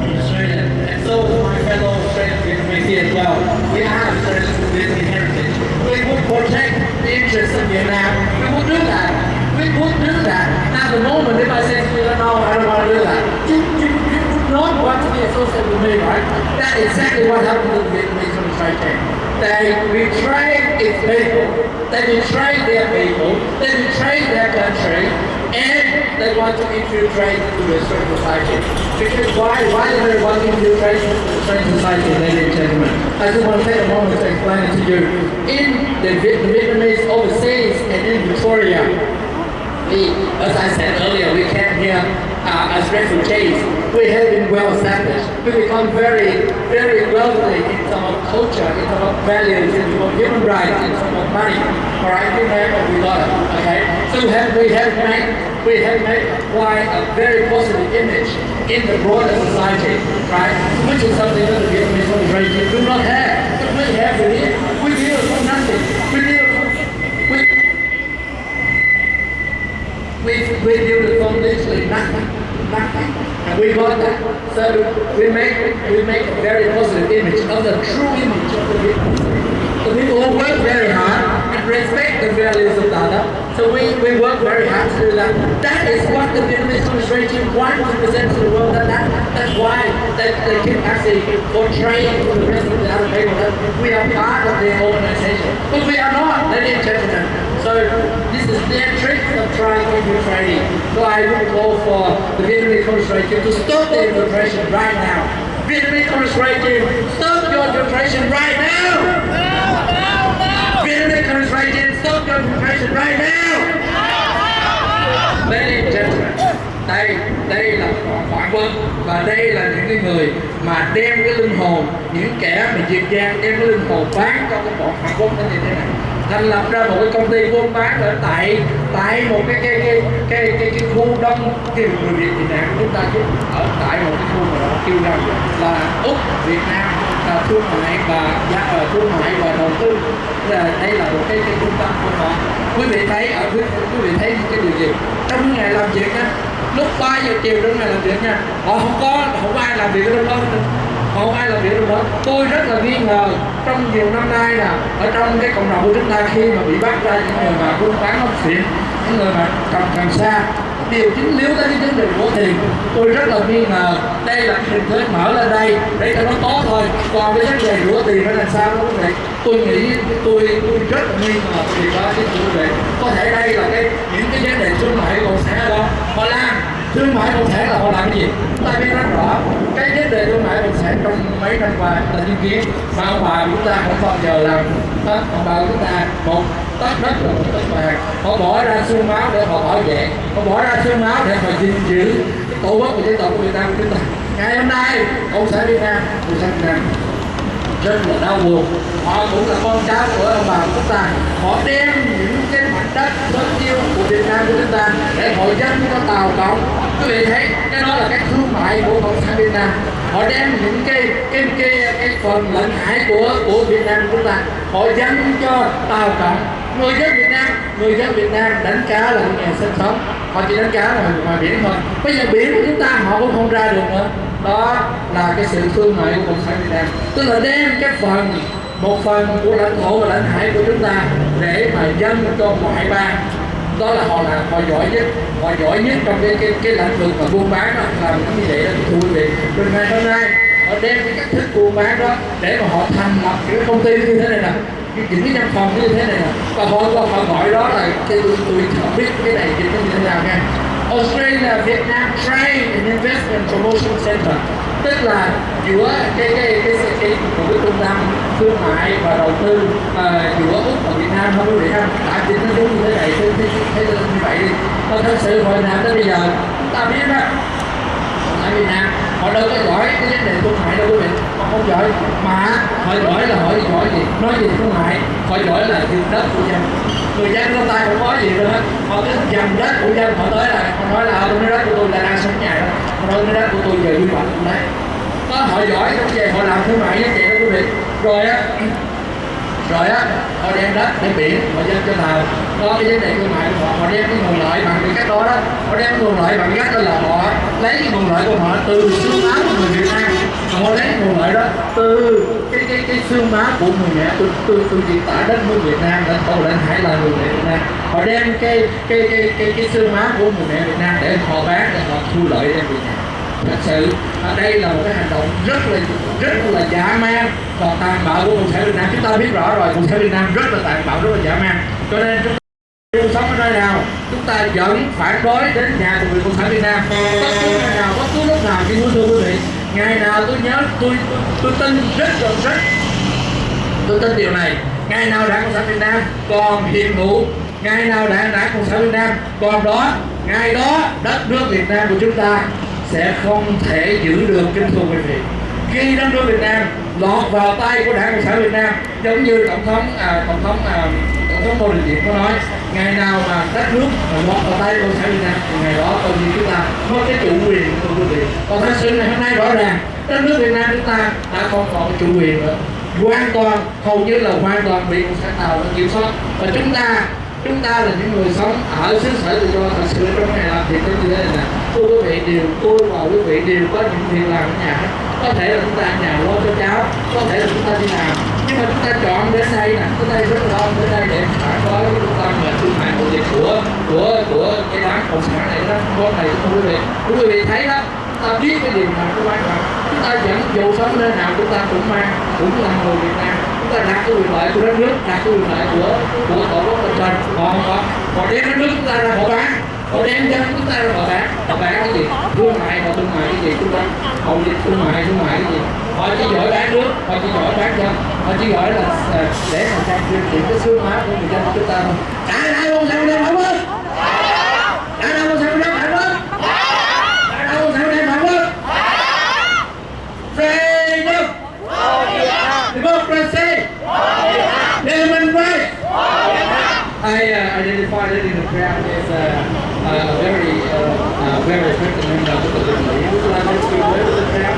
in Australia, and so is my fellow Australian Vietnamese here as well. We have Australian Vietnamese heritage. We would protect the interests of Vietnam. We would do that. We would do that. Now, the moment if I say to you, no, I don't want to do that, you would not want to be associated with me, right? That's exactly what happened to the Vietnamese on the trade chain. They betrayed its people, they betrayed their people, they betrayed their country, and they want to infiltrate into the Australian society. Because why do they want to infiltrate into the Australian society, ladies and gentlemen? I just want to take a moment to explain it to you. In the Vietnamese overseas and in Victoria, as I said earlier, we came here as refugees. We have been well established. We become very, very wealthy in terms of culture, in terms of values, in terms of human rights, in terms of money. All right, we name what we got. Okay, so we have made quite a very positive image in the broader society, right? Which is something that the Vietnamese regime do not have. But we have it. We deal from nothing. We deal from literally nothing. And we got that. So we make a very positive image of the true image of the people. The people who work very hard and respect the values of the other. So we work very hard to do that. That is what the Vietnamese Communist regime wants to present to the world. That's why they keep actually portraying to the rest of the other people that we are part of their organization. But we are not, ladies and gentlemen. So this is their trick of trying to infiltrate it. So I would call for the Vietnamese Communist regime to stop the infiltration right now. Vietnamese Communist regime, stop your infiltration right now! Vietnamese Communist regime, stop your infiltration right now! Ladies and gentlemen, đây là phản quân và đây là những cái người mà đem cái linh hồn, những kẻ mà diệt giang đem cái linh hồn bán cho cái bọn phản quân như thế này, thành lập ra một cái công ty buôn bán ở tại một cái khu đông kêu người Việt Nam chúng ta chứ ở tại một cái khu mà đó kêu rằng là Úc Việt Nam là thương mại và đầu tư, đây là một cái trung tâm của họ. Quý vị thấy cái điều gì trong ngày làm việc á, lúc 3 giờ chiều trong ngày làm việc nha, họ không có ai làm việc ở trong đó, họ không ai làm việc trong đó. Tôi rất là nghi ngờ trong nhiều năm nay là ở trong cái cộng đồng của chúng ta khi mà bị bắt ra những người mà buôn bán ốc xịn, những người mà cầm cần sa điều chính yếu tới cái vấn đề của tiền, tôi rất là nghi ngờ đây là cái hình thức mở lên đây để cho nó tốt thôi, còn cái vấn đề rửa tiền nó làm sao đó quý vị. Tôi nghĩ tôi rất là nghi ngờ vì đó chứ quý vị, có thể đây là những cái vấn đề thương mại cộng sản ở đó họ làm. Thương mại cộng sản là họ làm cái gì? Chúng ta biết rất rõ cái vấn đề thương mại cộng sản trong mấy năm qua là chứng kiến mà ông bà chúng ta không bao giờ làm. Ông bà chúng ta một tấc đất là một tấc vàng, họ bỏ ra xương máu để họ bảo vệ, họ bỏ ra xương máu để họ gìn giữ cái tổ quốc của dân tộc của Việt Nam của chúng ta. Ngày hôm nay cộng sản Việt Nam rất là đau buồn, họ cũng là con cháu của ông bà của chúng ta, họ đem những cái mảnh đất lớn yêu của Việt Nam của chúng ta để họ dâng cho Tàu Cộng. Quý vị thấy cái đó là cái thương mại của cộng sản Việt Nam, họ đem những cái phần lãnh hải của Việt Nam của chúng ta họ dâng cho Tàu Cộng. Người dân Việt Nam đánh cá là những nghề sinh sống, họ chỉ đánh cá ngoài biển thôi. Bây giờ biển của chúng ta họ cũng không ra được nữa. Đó là cái sự thương mại của cộng sản Việt Nam, tức là đem một phần của lãnh thổ và lãnh hải của chúng ta để mà dâng cho ngoại bang. Đó là họ giỏi nhất trong cái lĩnh vực mà buôn bán đó, làm như vậy đó thưa quý vị. Rồi ngày hôm nay họ đem cái cách thức buôn bán đó để mà họ thành lập những công ty như thế này nè, những cái văn phòng như thế này nè, và họ gọi đó là tôi không biết cái này như thế nào nha. Australia Vietnam Trade and Investment Promotion Center, tức là giữa cái trung tâm thương mại và đầu tư giữa Úc và Việt Nam, không quý vị không? Đã chính nó đúng như thế này, thế như vậy đi. Và thật sự hồi nào tới bây giờ chúng ta biết đó, ở Việt Nam họ đâu có giỏi cái vấn đề thương mại đâu quý vị, họ không giỏi, mà họ giỏi là họ giỏi gì, nói gì thương mại, họ giỏi là dùng đất của dân. Người dân trong tay không có gì nữa hết, họ cứ dành đất của dân, họ tới là họ nói là tôi nói đất của tôi là đang sống nhà đó, họ nói cái đất của tôi giờ quy hoạch đấy. Đó, họ giỏi trong về họ làm thương mại như vậy đó quý vị. Rồi á họ đem đất để biển họ dân cho Tàu. Đó cái vấn đề thương mại của họ đem cái nguồn lợi bằng cái cách đó, họ đem cái nguồn lợi bằng cách đó là họ lấy cái nguồn lợi của họ từ xương máu của người Việt Nam, họ lấy cái nguồn lợi đó từ cái xương máu của người mẹ, tôi diễn tả đất nước Việt Nam, lãnh thổ lãnh hải là người mẹ Việt Nam, họ đem cái xương máu của người mẹ Việt Nam để họ bán, để họ thu lợi đem Việt Nam. Thật sự đây là một cái hành động rất là dã man và tàn bạo của cộng sản Việt Nam. Chúng ta biết rõ rồi, cộng sản Việt Nam rất là tàn bạo, rất là dã man, cho nên chúng ta sống ở nơi nào chúng ta vẫn phản đối đến nhà của người cộng sản Việt Nam bất cứ nơi nào, bất cứ lúc nào. Thưa quý vị, ngày nào tôi nhớ tôi tin tôi tin điều này, ngày nào Đảng Cộng sản Việt Nam còn hiện hữu, ngày nào Đảng Cộng sản Việt Nam còn đó, ngày đó đất nước Việt Nam của chúng ta sẽ không thể giữ được. Kính thưa quý vị, khi đất nước Việt Nam lọt vào tay của Đảng Cộng sản Việt Nam, giống như tổng thống Ngô Đình Diệm có nói, ngày nào mà đất nước lọt vào tay Cộng sản Việt Nam thì ngày đó coi như chúng ta mất cái chủ quyền. Thưa quý vị, còn thật sự ngày hôm nay rõ ràng đất nước Việt Nam chúng ta đã không còn chủ quyền nữa, hoàn toàn, hầu như là hoàn toàn bị cộng sản Tàu kiểm soát. Và chúng ta là những người sống ở xứ sở tự do. Thật sự trong ngày làm việc như thế này nè, tôi và quý vị đều có những việc làm ở nhà. Có thể là chúng ta ở nhà lo cho cháu, có thể là chúng ta đi làm, nhưng mà chúng ta chọn đến đây nè, đến đây rất là đến đây để phản đối cái trung tâm thương mại mậu dịch của cái đảng cộng sản này đó. Hôm này quý vị thấy đó, chúng ta biết cái điều nào cái quan trọng, chúng ta vẫn dù sống nơi nào chúng ta cũng là người Việt Nam, chúng ta đặt cái quyền lợi của đất nước, đặt cái quyền lợi của tổ quốc bên trên. Họ đem đất nước chúng ta ra họ bán, họ đem dân chúng ta ra họ bán cái gì, thương mại cái gì, chúng ta hậu dịch thương mại cái gì, họ chỉ giỏi bán nước, họ chỉ giỏi bán dân, họ chỉ giỏi là để mà sang chuyện cái xương máu của người dân của chúng ta thôi. Đã không sao đây phải không? Đã không sao đây phải không? Đã không sao đây phải không? Freedom, democracy, human rights. I identified it in the crowd as a very respected member of the community. Would you like to speak with the crowd?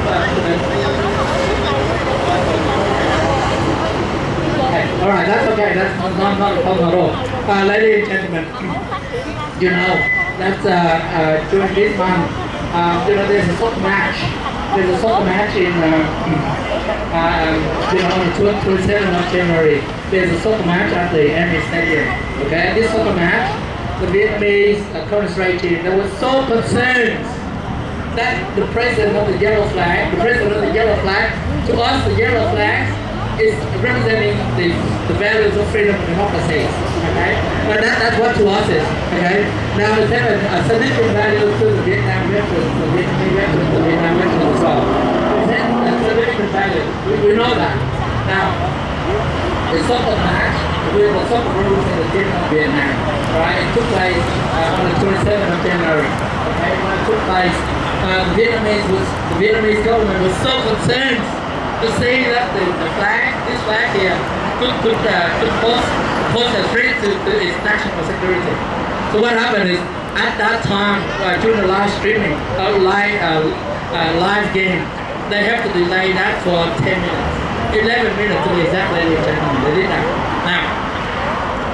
Okay. All right, that's okay. That's not a problem at all. Ladies and gentlemen, you know that during this month, there's a soccer match. There's a soccer match in on the 27th of January. There's a soccer match at the NVTD Stadium. Okay, this soccer match, the Vietnamese communist team, they were so concerned that the president of the yellow flag, to us the yellow flag is representing the values of freedom and democracy. Okay, but that's what to us is. Okay, now it's a significant value to the Vietnam veterans, the Vietnam veterans as well. It's a significant value. We know that. Now, the soccer match with the soccer rules in the team of Vietnam. Right, it took place on the 27th of January. Okay, when it took place, the Vietnamese government was so concerned to see that this flag here, could pose a threat to its national security. So what happened is, at that time, during the live streaming, live game, they have to delay that for 10 minutes. 11 minutes to be exact, ladies and gentlemen. They did that. Now,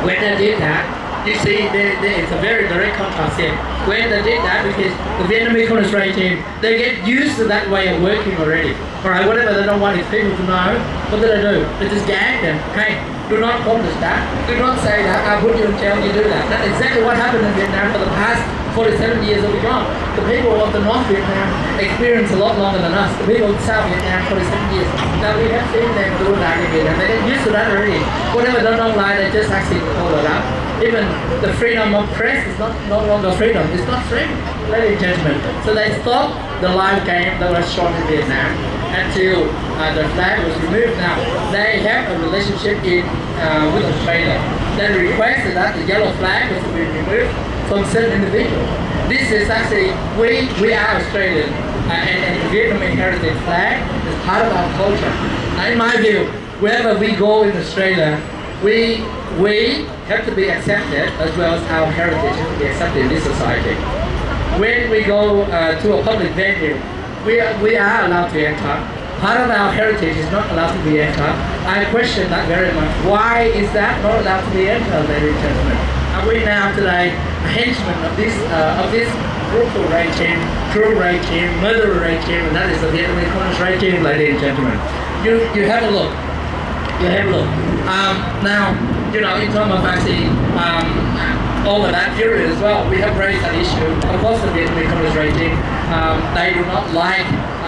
when they did that, you see, it's a very direct contrast here. When they did that, because the Vietnamese communist regime, they get used to that way of working already. Alright, whatever they don't want these people to know, what do? They just gag them. Hey, do not publish that. Do not say that. I'll put you in jail, you do that. That's exactly what happened in Vietnam for the past 47 years that we've gone. The people of the North Vietnam experience a lot longer than us. The people of South Vietnam, 47 years. Now we have seen them doing that in Vietnam. They get used to that already. Whatever they don't like, they just actually call it up. Even the freedom of press is no longer freedom. It's not freedom, ladies and gentlemen. So they stopped the live game that was shown in Vietnam until the flag was removed. Now, they have a relationship with Australia. They requested that the yellow flag was to be removed from certain individuals. This is actually, we are Australian, and the Vietnamese heritage flag is part of our culture. Now, in my view, wherever we go in Australia, we have to be accepted, as well as our heritage has to be accepted in this society. When we go to a public venue, we are allowed to enter. Part of our heritage is not allowed to be entered. I question that very much. Why is that not allowed to be entered, ladies and gentlemen? Are we now today a henchman of this brutal regime, cruel regime, murderer regime, and that is the Vietnamese communist regime, ladies and gentlemen? You have a look. You have a look. Now, in terms of actually over that period as well, we have raised that issue. Of course, the Vietnamese communist regime, they do not like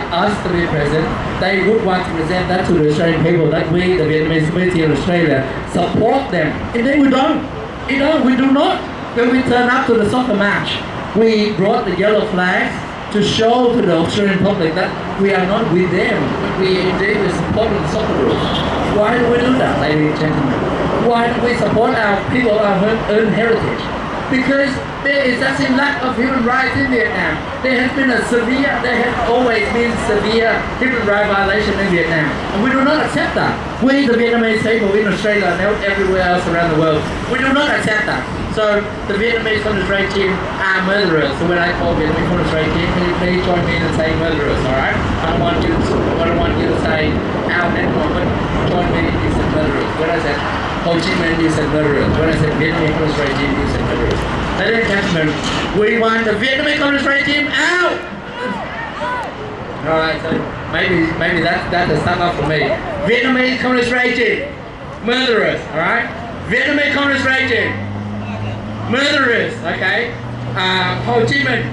us to be present. They would want to present that to the Australian people, that we, the Vietnamese community in Australia, support them. Indeed, we don't. We do not. When we turn up to the soccer match, we brought the yellow flags to show to the Australian public that we are not with them, but we indeed support the soccer rules. Why do we do that, ladies and gentlemen? Why do we support our people, our own heritage? Because there is actually lack of human rights in Vietnam. There has always been severe human rights violation in Vietnam, and we do not accept that. We, the Vietnamese people in Australia and everywhere else around the world, we do not accept that. So the Vietnamese communist regime are murderers. So when I call Vietnamese communist regime, can you please join me in saying murderers? All right? I don't want you to say our network, but join me in saying murderers. When I said Ho Chi Minh, you said murderers. When I said Vietnamese communist regime, you said murderers. Ladies and gentlemen, we want the Vietnamese communist regime out. Alright, so maybe that's the start up for me. Vietnamese communist regime, murderers. Alright, Vietnamese communist regime, murderers. Okay, Ho Chi Minh,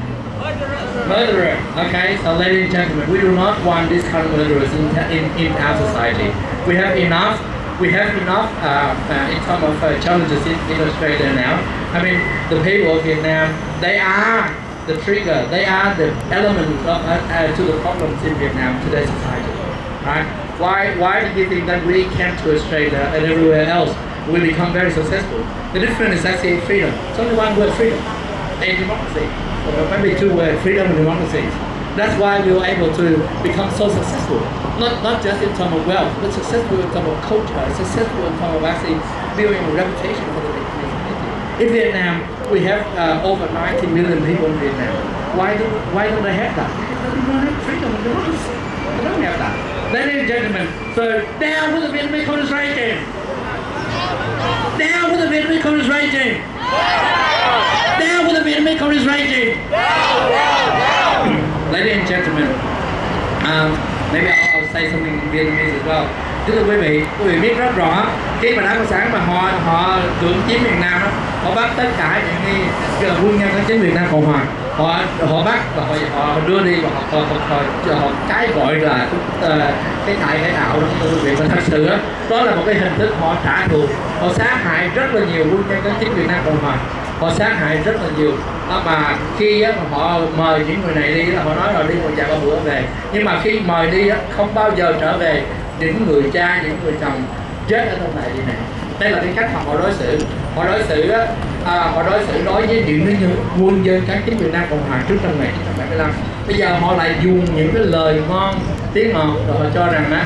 murderer. Okay, so ladies and gentlemen, we do not want this kind of murderers in our society. We have enough. We have enough in terms of challenges in Australia now. I mean, the people of Vietnam, they are the trigger, they are the element of, to the problems in Vietnam, today's society. Right? Why do you think that we came to Australia and everywhere else we become very successful? The difference is actually freedom. It's only one word, freedom, and democracy. Or maybe two words, freedom and democracy. That's why we were able to become so successful. Not just in terms of wealth, but successful in terms of culture, successful in terms of actually building a reputation for the community. In Vietnam, we have over 90 million people in Vietnam. Why don't they have that? Because they don't have freedom and democracy. They don't have that. Ladies and gentlemen, so down with the Vietnamese communist regime. Down with the Vietnamese communist regime. Down with the Vietnamese communist regime. Ladies and gentlemen, maybe I'll say something in Vietnamese as well. Thưa quý vị biết rất rõ khi mà Đảng Cộng sản mà họ cưỡng chiếm miền Nam đó, họ bắt tất cả những cái quân nhân của chính Việt Nam Cộng Hòa, họ bắt và họ đưa đi và họ cái gọi là cái cải tạo đó thưa quý vị. Mà thật sự đó là một cái hình thức họ trả thù, họ sát hại rất là nhiều quân nhân của chính Việt Nam Cộng Hòa. Họ sát hại rất là nhiều mà khi mà họ mời những người này đi họ nói là đi một vài ba bữa về, nhưng mà khi mời đi không bao giờ trở về những người cha, những người chồng chết ở trong này đi này. Đây là cái cách mà họ đối xử đối với những quân dân kháng chiến Việt Nam Cộng Hòa trước năm 1975. Bây giờ họ lại dùng những cái lời ngon tiếng ngọt rồi họ cho rằng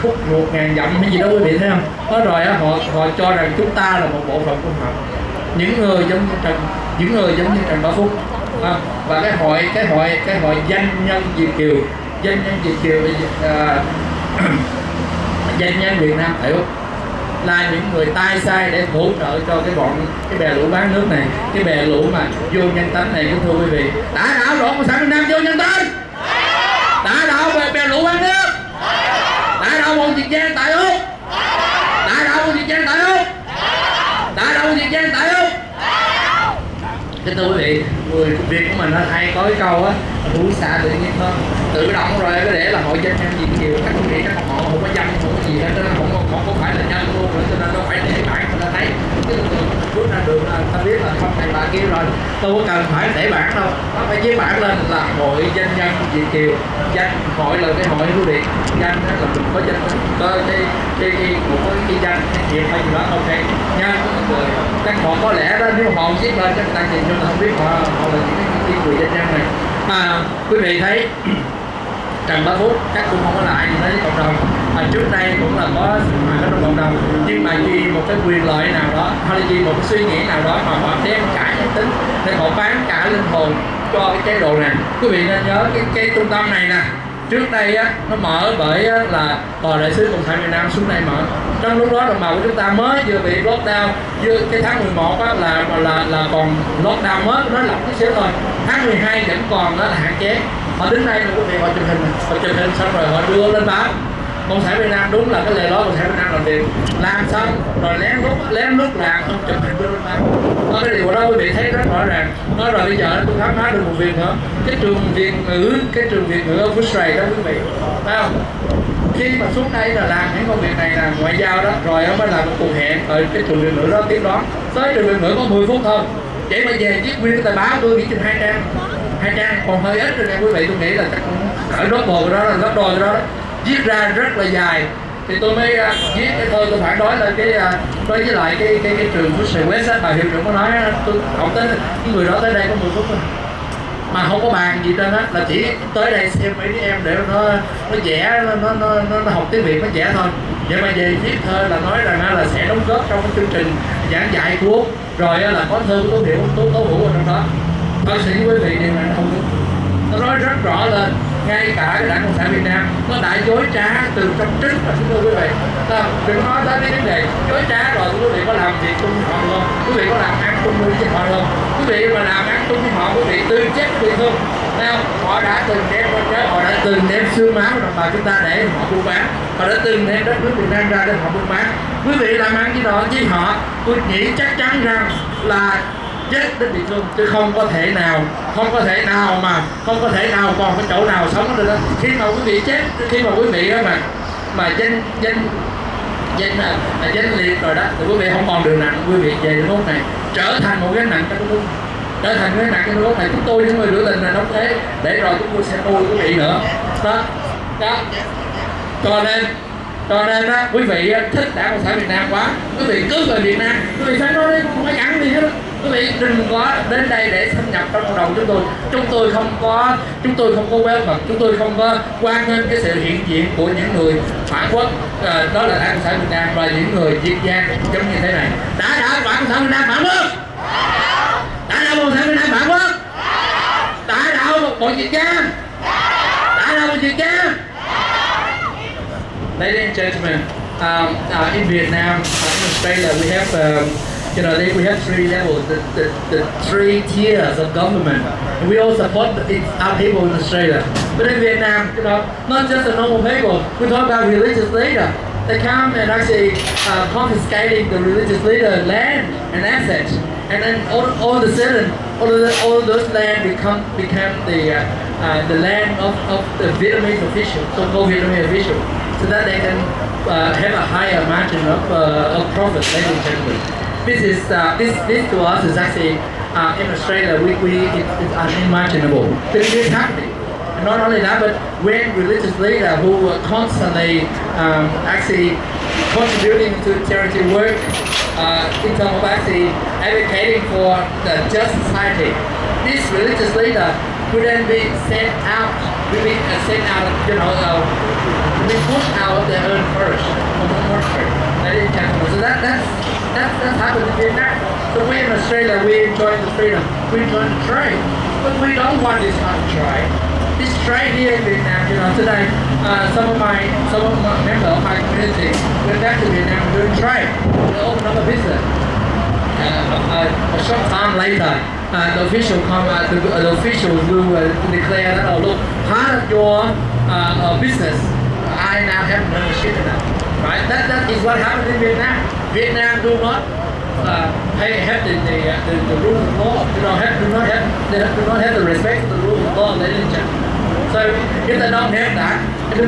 khúc 1000 dặm hay gì đó quý vị thấy không? Đó rồi họ cho rằng chúng ta là một bộ phận của họ. Những người giống như Trần Bá Phúc và cái hội danh nhân Việt Kiều, danh nhân Việt Nam tại Úc là những người tay sai để hỗ trợ cho cái bè lũ bán nước này, cái bè lũ mà vô nhân tánh này. Thưa quý vị, đã đảo lộn Cộng sản Việt Nam vô nhân tánh, đã đảo bè lũ bán nước, đã đảo bọn Việt Giang tại Úc, đã đảo bọn Việt Giang tại Úc, đã đảo bọn Việt Giang tại Úc. Thưa quý vị, người Việt của mình hay có cái câu thú xạ tự nhiên hơn, tự động rồi có để là hội danh nhân gì nhiều. Các quý vị các họ không có danh, không có gì hết, nó không có phải là nhân luôn nữa, cho nên nó phải để bản người ta thấy. Bước ra đường là ta biết là không thầy bà kia rồi, tôi có cần phải để bản đâu, nó phải viết bản lên là hội danh nhân Việt Kiều. Danh hội là cái hội của Việt, danh là mình có danh, có cái danh cái nghiệp hay gì đó, ok nhân của người. Các họ có lẽ đó nếu họ viết lên cho người ta nhìn chúng ta không biết họ là những người danh nhân này. Quý vị thấy Trần Bá Phúc chắc cũng không có lại gì đó với cộng đồng, trước đây cũng là có sinh hoạt ở trong cộng đồng, nhưng mà vì một cái quyền lợi nào đó hay là vì một cái suy nghĩ nào đó mà họ đem cả nhân tính nên họ bán cả linh hồn cho cái chế độ này. Quý vị nên nhớ cái trung tâm này nè, trước đây nó mở bởi là tòa đại sứ Cộng sản Việt Nam xuống đây mở. Trong lúc đó đồng bào của chúng ta mới vừa bị lockdown, cái tháng 11 là còn lockdown mới, nó lỏng chút xíu thôi. Tháng 12 vẫn còn là hạn chế. Họ đứng đây là quý vị, họ chụp hình xong rồi họ đưa lên báo. Cộng sản Việt Nam đúng là cái lời nói Cộng sản Việt Nam làm việc, làm xong rồi lén lút làm không chụp hình đưa lên báo. Cái điều đó quý vị thấy rất rõ ràng. Nói rồi bây giờ tôi khám phá được một việc nữa, cái trường Việt ngữ ở Victoria đó quý vị, phải không? Khi mà xuống đây là làm những công việc này là ngoại giao đó, rồi mới làm một cuộc hẹn ở cái trường Việt ngữ đó tiếp đó. Tới trường Việt ngữ có 10 phút thôi, vậy mà về viết nguyên cái tờ báo tôi nghĩ trên 2 trang, còn hơi ít rồi nè quý vị. Tôi nghĩ là chắc cũng cỡ gấp bồ đó, gấp đôi đó, viết ra rất là dài. Thì tôi mới viết cái thơ tôi phản đối lên đối với lại cái trường Victoria West bà hiệu trưởng có nói ông tới cái người đó tới đây có 10 phút thôi mà không có bàn gì trên đó, là chỉ tới đây xem mấy đứa em để nó vẽ, nó học tiếng Việt nó vẽ thôi. Vậy mà về viết thơ là nói rằng là sẽ đóng góp trong cái chương trình giảng dạy của Úc, rồi là có thơ của Tố Hữu ở trong đó. Bác sĩ quý vị điều này không đúng, nó nói rất rõ lên. Ngay cả cái Đảng Cộng sản Việt Nam nó đã dối trá từ trong trứng mà thưa quý vị. Đừng nói tới cái vấn đề dối trá rồi quý vị có làm việc chung với họ được không? Quý vị có làm ăn chung với họ được không? Quý vị mà làm ăn chung với họ, quý vị tư chết quý vị không? Nào, họ đã từng đem họ đã từng đem xương máu đồng bào chúng ta để họ buôn bán, họ đã từng đem đất nước Việt Nam ra để họ buôn bán. Quý vị làm ăn với họ, tôi nghĩ chắc chắn rằng là chết đến bị thương, chứ không có thể nào còn cái chỗ nào sống được đó. Khi mà quý vị chết, khi mà quý vị đó mà danh liệt rồi đó, thì quý vị không còn đường nặng, quý vị về nước này trở thành một cái nặng cho nước, trở thành cái nặng cho nước này. Chúng tôi những người biểu tình là đóng thế, để rồi chúng tôi sẽ nuôi quý vị nữa đó. Cho nên đó, quý vị thích Đảng Cộng sản Việt Nam quá, quý vị cứ về Việt Nam, quý vị phải nói đấy, không phải cắn gì hết đó. Quý vị đừng có đến đây để xâm nhập trong cộng đồng chúng tôi. Chúng tôi không có welcome, chúng tôi không có hoan nghênh cái sự hiện diện của những người phản quốc, đó là Đảng Cộng sản Việt Nam và những người diệt giang giống như thế này. Đã Đảng Cộng sản Việt Nam phản quốc, đã Đảng Cộng sản Việt Nam phản quốc, đã bộ diệt giang, đã bộ diệt giang. Ladies and gentlemen, in Vietnam, in Australia, we have, we have three levels, the three tiers of government. And we all support our people in Australia. But in Vietnam, not just the normal people. We talk about religious leader. They come and actually confiscating the religious leader land and assets. And then all of a sudden, all of those land became the land of the Vietnamese official, so-called Vietnamese official, so that they can have a higher margin of profit, ladies and gentlemen. This to us is actually in Australia it's unimaginable. This is happening. And not only that, but when religious leaders who are constantly actually contributing to charity work in terms of actually advocating for the just society, this religious leader would then be sent out, be pushed out of their own parish, from the monastery. Ladies and gentlemen, so that's happened in Vietnam. So we in Australia, we enjoy the freedom, we enjoy the trade, but we don't want this kind of trade. This trade here in Vietnam, today, some of my members of my community went back to Vietnam and doing trade. They opened up a business. A short time later, the officials will declare that, oh look, part of your business, I now have membership in it. Right? That is what happened in Vietnam. Vietnam do not have the rule of law. They do not have the respect for the rule of law, ladies and gentlemen. So if they don't have that, they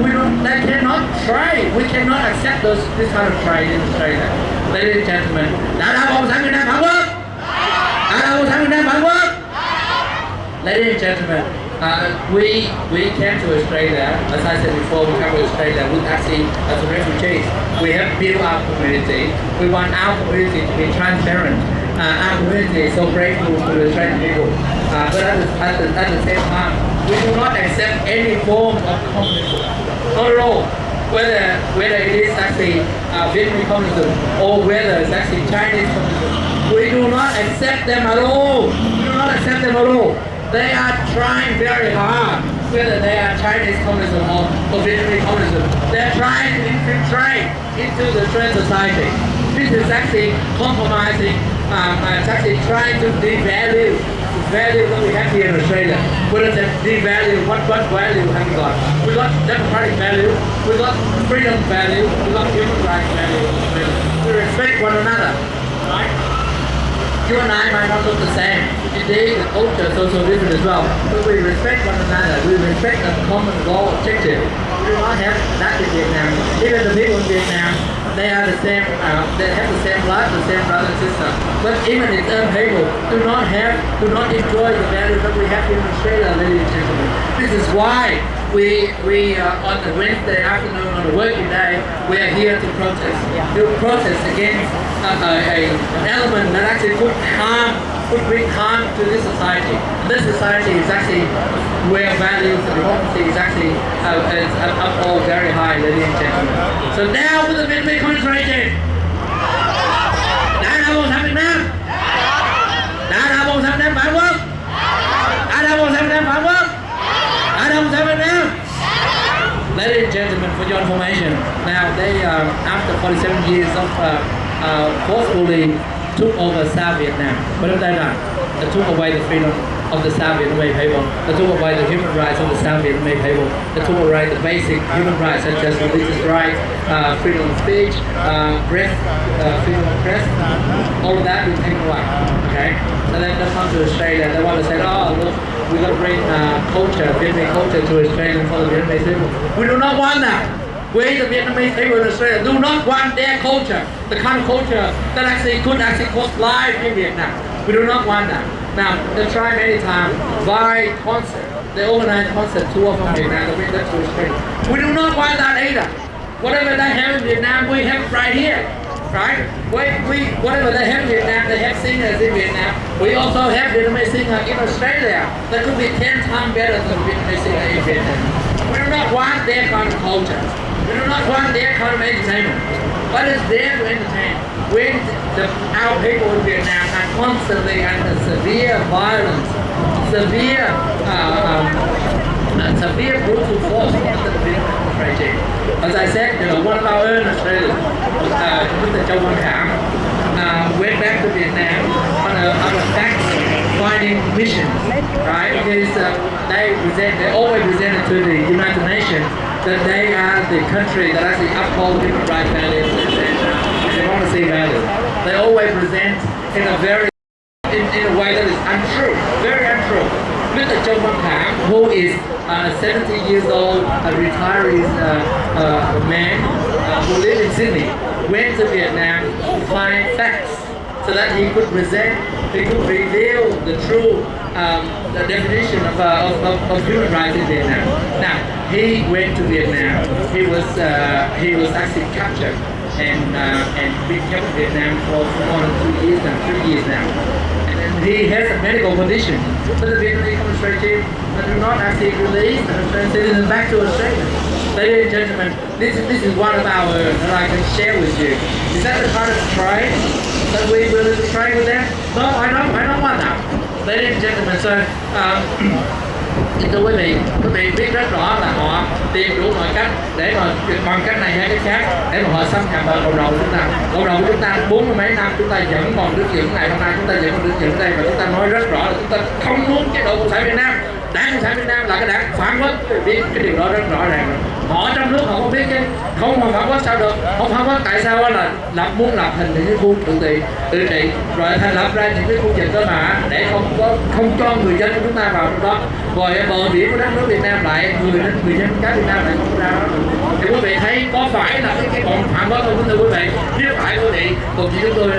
cannot trade. We cannot accept this kind of trade in Australia. Ladies and gentlemen, Đảng Cộng sản Việt Nam phản quốc. Đảng Cộng sản Việt Nam phản quốc. Ladies and gentlemen, we came to Australia, as I said before, we came to Australia with actually as refugees. We have built our community. We want our community to be transparent. Our community is so grateful to the Australian people. But at the same time, we do not accept any form of communism. Not at all. Whether it is actually Vietnamese communism or whether it's actually Chinese communism, we do not accept them at all. We do not accept them at all. They are trying very hard, whether they are Chinese communism or Vietnamese communism. They are trying to infiltrate into the Australian society. This is actually compromising. It's actually trying to devalue the value that we have here in Australia. What is that devalue? What value have we got? We got democratic value. We got freedom value. We got human rights value. We respect one another, right? You and I might not look the same. Indeed, the culture is also different as well. But we respect one another. We respect the common goal objective. We do not have that in Vietnam. Even the people in Vietnam, they are the same. They have the same blood, the same brother and sister. But even its own people do not enjoy the value that we have here in Australia, ladies and gentlemen. This is why we on the Wednesday afternoon, on the working day, we are here to protest. To protest against an element that actually could bring harm to this society. This society is actually where values and democracy is actually up all very high, ladies and gentlemen. So now for the Vietnamese concentration. Đảng Cộng sản Việt Nam. Đảng Cộng sản Việt Nam phản quốc. Đảng Cộng sản Việt Nam phản quốc. Đảng Cộng sản Việt Nam. Ladies and gentlemen, for your information, now they after 47 years of forcefully took over South Vietnam. What have they done? They took away the freedom of the South Vietnamese people. They talk about the human rights of the South Vietnamese people. They talk about the basic human rights such as religious rights, freedom of speech, freedom of press. All of that will take away. Okay? So then they come to Australia. They want to say, oh look, we're going to bring culture, Vietnamese culture to Australia for the Vietnamese people. We do not want that. We, the Vietnamese people in Australia, do not want their culture, the kind of culture that could cost lives in Vietnam. We do not want that. Now, they try many times by concert. They organize concert tour from Vietnam to bring that to Australia. We do not want that either. Whatever they have in Vietnam, we have it right here. Right? Whatever they have in Vietnam, they have singers in Vietnam. We also have Vietnamese singers in Australia that could be 10 times better than Vietnamese singers in Vietnam. We do not want their kind of culture. We do not want their kind of entertainment. What is there to entertain? When our people in Vietnam are constantly under severe violence, severe brutal force under the Vietnamese regime. As I said, one of our own Australians, Mr. Châu Văn Khảm, went back to Vietnam on a fact-finding mission, right? Because they always presented to the United Nations that they are the country that actually upholds human rights values and democracy values. They always present in a way that is untrue, very untrue. Mr. Châu Văn Khảm, who is 70 years old, a retiree man who lives in Sydney, went to Vietnam to find facts so that he could reveal the true the definition of human rights in Vietnam. Now, he went to Vietnam. He was actually captured and been kept in Vietnam for more than 2 years now, 3 years now. And he has a medical condition. But the Vietnamese communist regime do not actually release the Australian citizens back to Australia. Ladies and gentlemen, this is one of our that I can share with you. Is that the kind of trade that we will trade with them? No, I don't want that. Ladies and gentlemen, so thưa quý vị biết rất rõ là họ tìm đủ mọi cách để mà bằng cách này hay cái khác để mà họ xâm nhập vào cộng đồng của chúng ta. Cộng đồng của chúng ta 40 mấy năm chúng ta vẫn còn đứng vững ngày hôm nay, chúng ta vẫn còn đứng vững đây và chúng ta nói rất rõ là chúng ta không muốn chế độ cộng sản Việt Nam. Đảng Cộng sản Việt Nam là cái đảng phản quốc, biết cái điều đó rất rõ ràng. Họ trong nước họ không biết cái không mà phản quốc sao được, không phản quốc tại sao là muốn lập thành những cái khu tự trị rồi thành lập ra những cái khu vực cơ bản để không cho người dân của chúng ta vào trong đó, rồi bờ biển của đất nước Việt Nam lại người dân cá Việt Nam lại không ra đó. Thì quý vị thấy có phải là cái bọn phản quốc không thưa quý vị? Nếu phải quý vị cùng với chúng tôi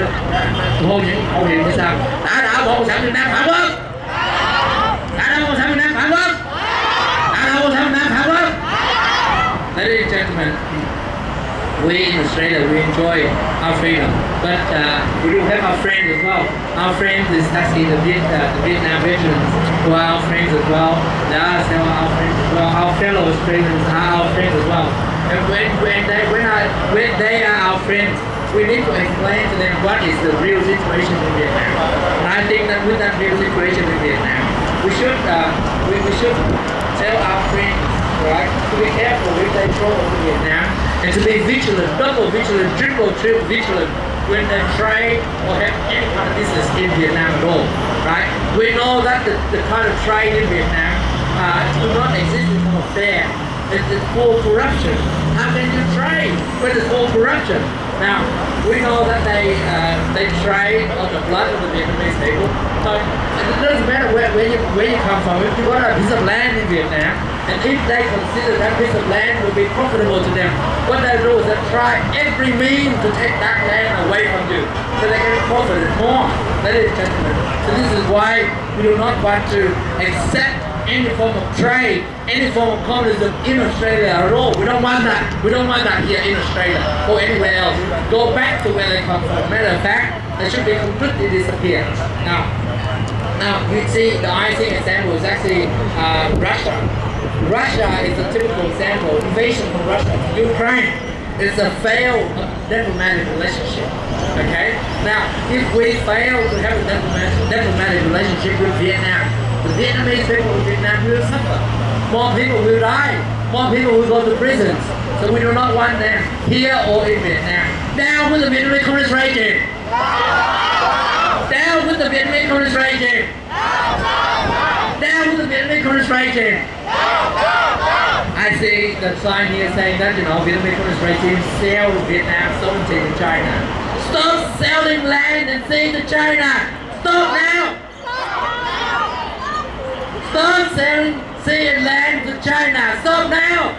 hô những khẩu hiệu như sau: đã bỏ Cộng sản Việt Nam phản quốc, đã Cộng sản Việt Nam phản quốc, đã Cộng sản Việt Nam phản quốc. Ladies and gentlemen, we in Australia, we enjoy our freedom, but we do have our friends as well. Our friends is actually the Vietnam veterans who are our friends as well. They are still our friends as well. Our fellow Australians are our friends as well. And when they are our friends, we need to explain to them what is the real situation in Vietnam. And I think that with that real situation in Vietnam, we should tell our friends, right, to be careful if they travel to Vietnam, and to be vigilant, double vigilant, triple vigilant when they trade or have any kind of business in Vietnam at all, right? We know that the kind of trade in Vietnam do not exist in form of fair. It's full corruption. How can you trade when it's full corruption? Now, we know that they trade on the blood of the Vietnamese people. So it doesn't matter where you come from. If you got a piece of land in Vietnam, and if they consider that piece of land will be profitable to them, what they do is they try every means to take that land away from you, so they can profit more. Ladies and gentlemen, so this is why we do not want to accept any form of trade, any form of communism in Australia at all. We don't want that. We don't want that here in Australia or anywhere else. Go back to where they come from. Matter of fact, they should be completely disappeared. Now you see the icing example is actually Russia. Russia is a typical example. Invasion from Russia to Ukraine is a failed diplomatic relationship. Okay. Now, if we fail to have a diplomatic relationship with Vietnam, the Vietnamese people in Vietnam will suffer. More people will die. More people will go to prisons. So we do not want them here or in Vietnam. Down with the Vietnamese communist regime. Down with the Vietnamese communist regime. Down with the Vietnamese Communist regime. I see the sign here saying that, Vietnamese Communist regime sell Vietnam sovereignty to China. Stop selling land and sea to China. Stop now. Stop selling sea and land to China. Stop now.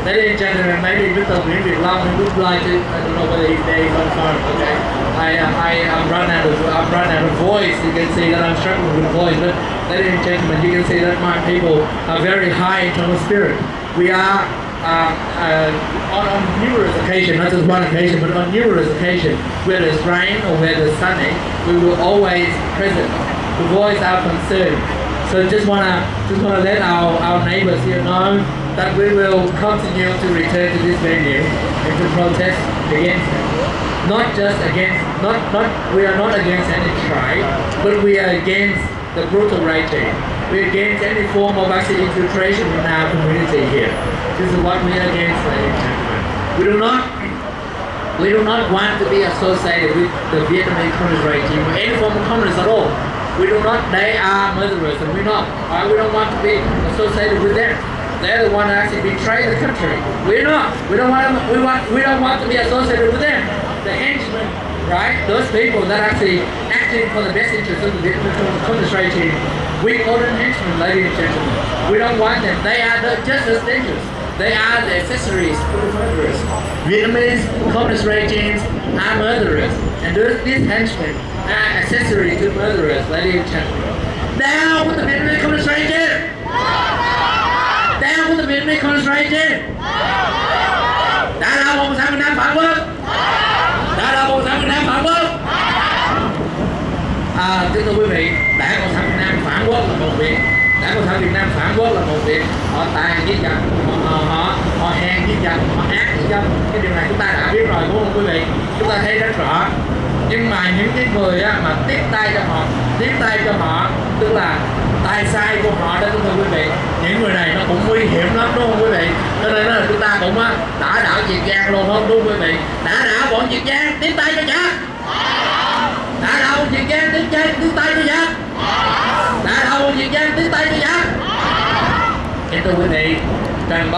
Ladies and gentlemen, maybe Mr. Việt Long would like to, I don't know whether he's there, he's on the phone, okay? I'm running out of voice. You can see that I'm struggling with voice, but ladies and gentlemen, you can see that my people are very high internal spirit. We are on numerous occasions, not just one occasion, but on numerous occasions, whether it's rain or whether it's sunny, we will always present to voice our concern. So just wanna let our neighbors here know that we will continue to return to this venue and to protest against it. Not just against, we are not against any tribe, but we are against the brutal regime. We are against any form of actual infiltration in our community here. This is what we are against, ladies and gentlemen. We do not want to be associated with the Vietnamese communist regime or any form of communist at all. We do not, they are murderers and we're not. We don't want to be associated with them. They're the one that actually betray the country. We're not. We don't want to be associated with them. The henchmen, right? Those people that actually acting for the best interest of the Vietnamese communist regime. We call them henchmen, ladies and gentlemen. We don't want them. They are just as dangerous. They are the accessories to the murderers. Vietnamese communist regimes are murderers. And these henchmen are accessories to murderers, ladies and gentlemen. Down with the Vietnamese communist regime! Down with the Vietnamese communist regime! Đã đâu Cộng sản Việt Nam phản quốc! Đã đâu Cộng sản Việt Nam phản quốc! Kính thưa quý vị, Đảng Cộng sản Việt Nam phản quốc là một việc, Đảng Cộng sản Việt Nam phản quốc là một việc, họ tàn giết giặc, họ hèn giết giặc, họ ác giết dân. Cái điều này chúng ta đã biết rồi đúng không quý vị? Chúng ta thấy rất rõ. Nhưng mà những cái người mà tiếp tay cho họ, tức là tay sai của họ đó, thưa quý vị, những người này nó cũng nguy hiểm lắm đúng không quý vị? Cho nên là chúng ta cũng đã đảo Việt Giang luôn không đúng không quý vị? Đã đảo bọn Việt Giang tiếp tay cho giặc. Đã đảo Việt Giang tiếp tay cho giặc. Đã đảo Việt Giang tiếp tay cho giặc. Thưa quý vị, Trần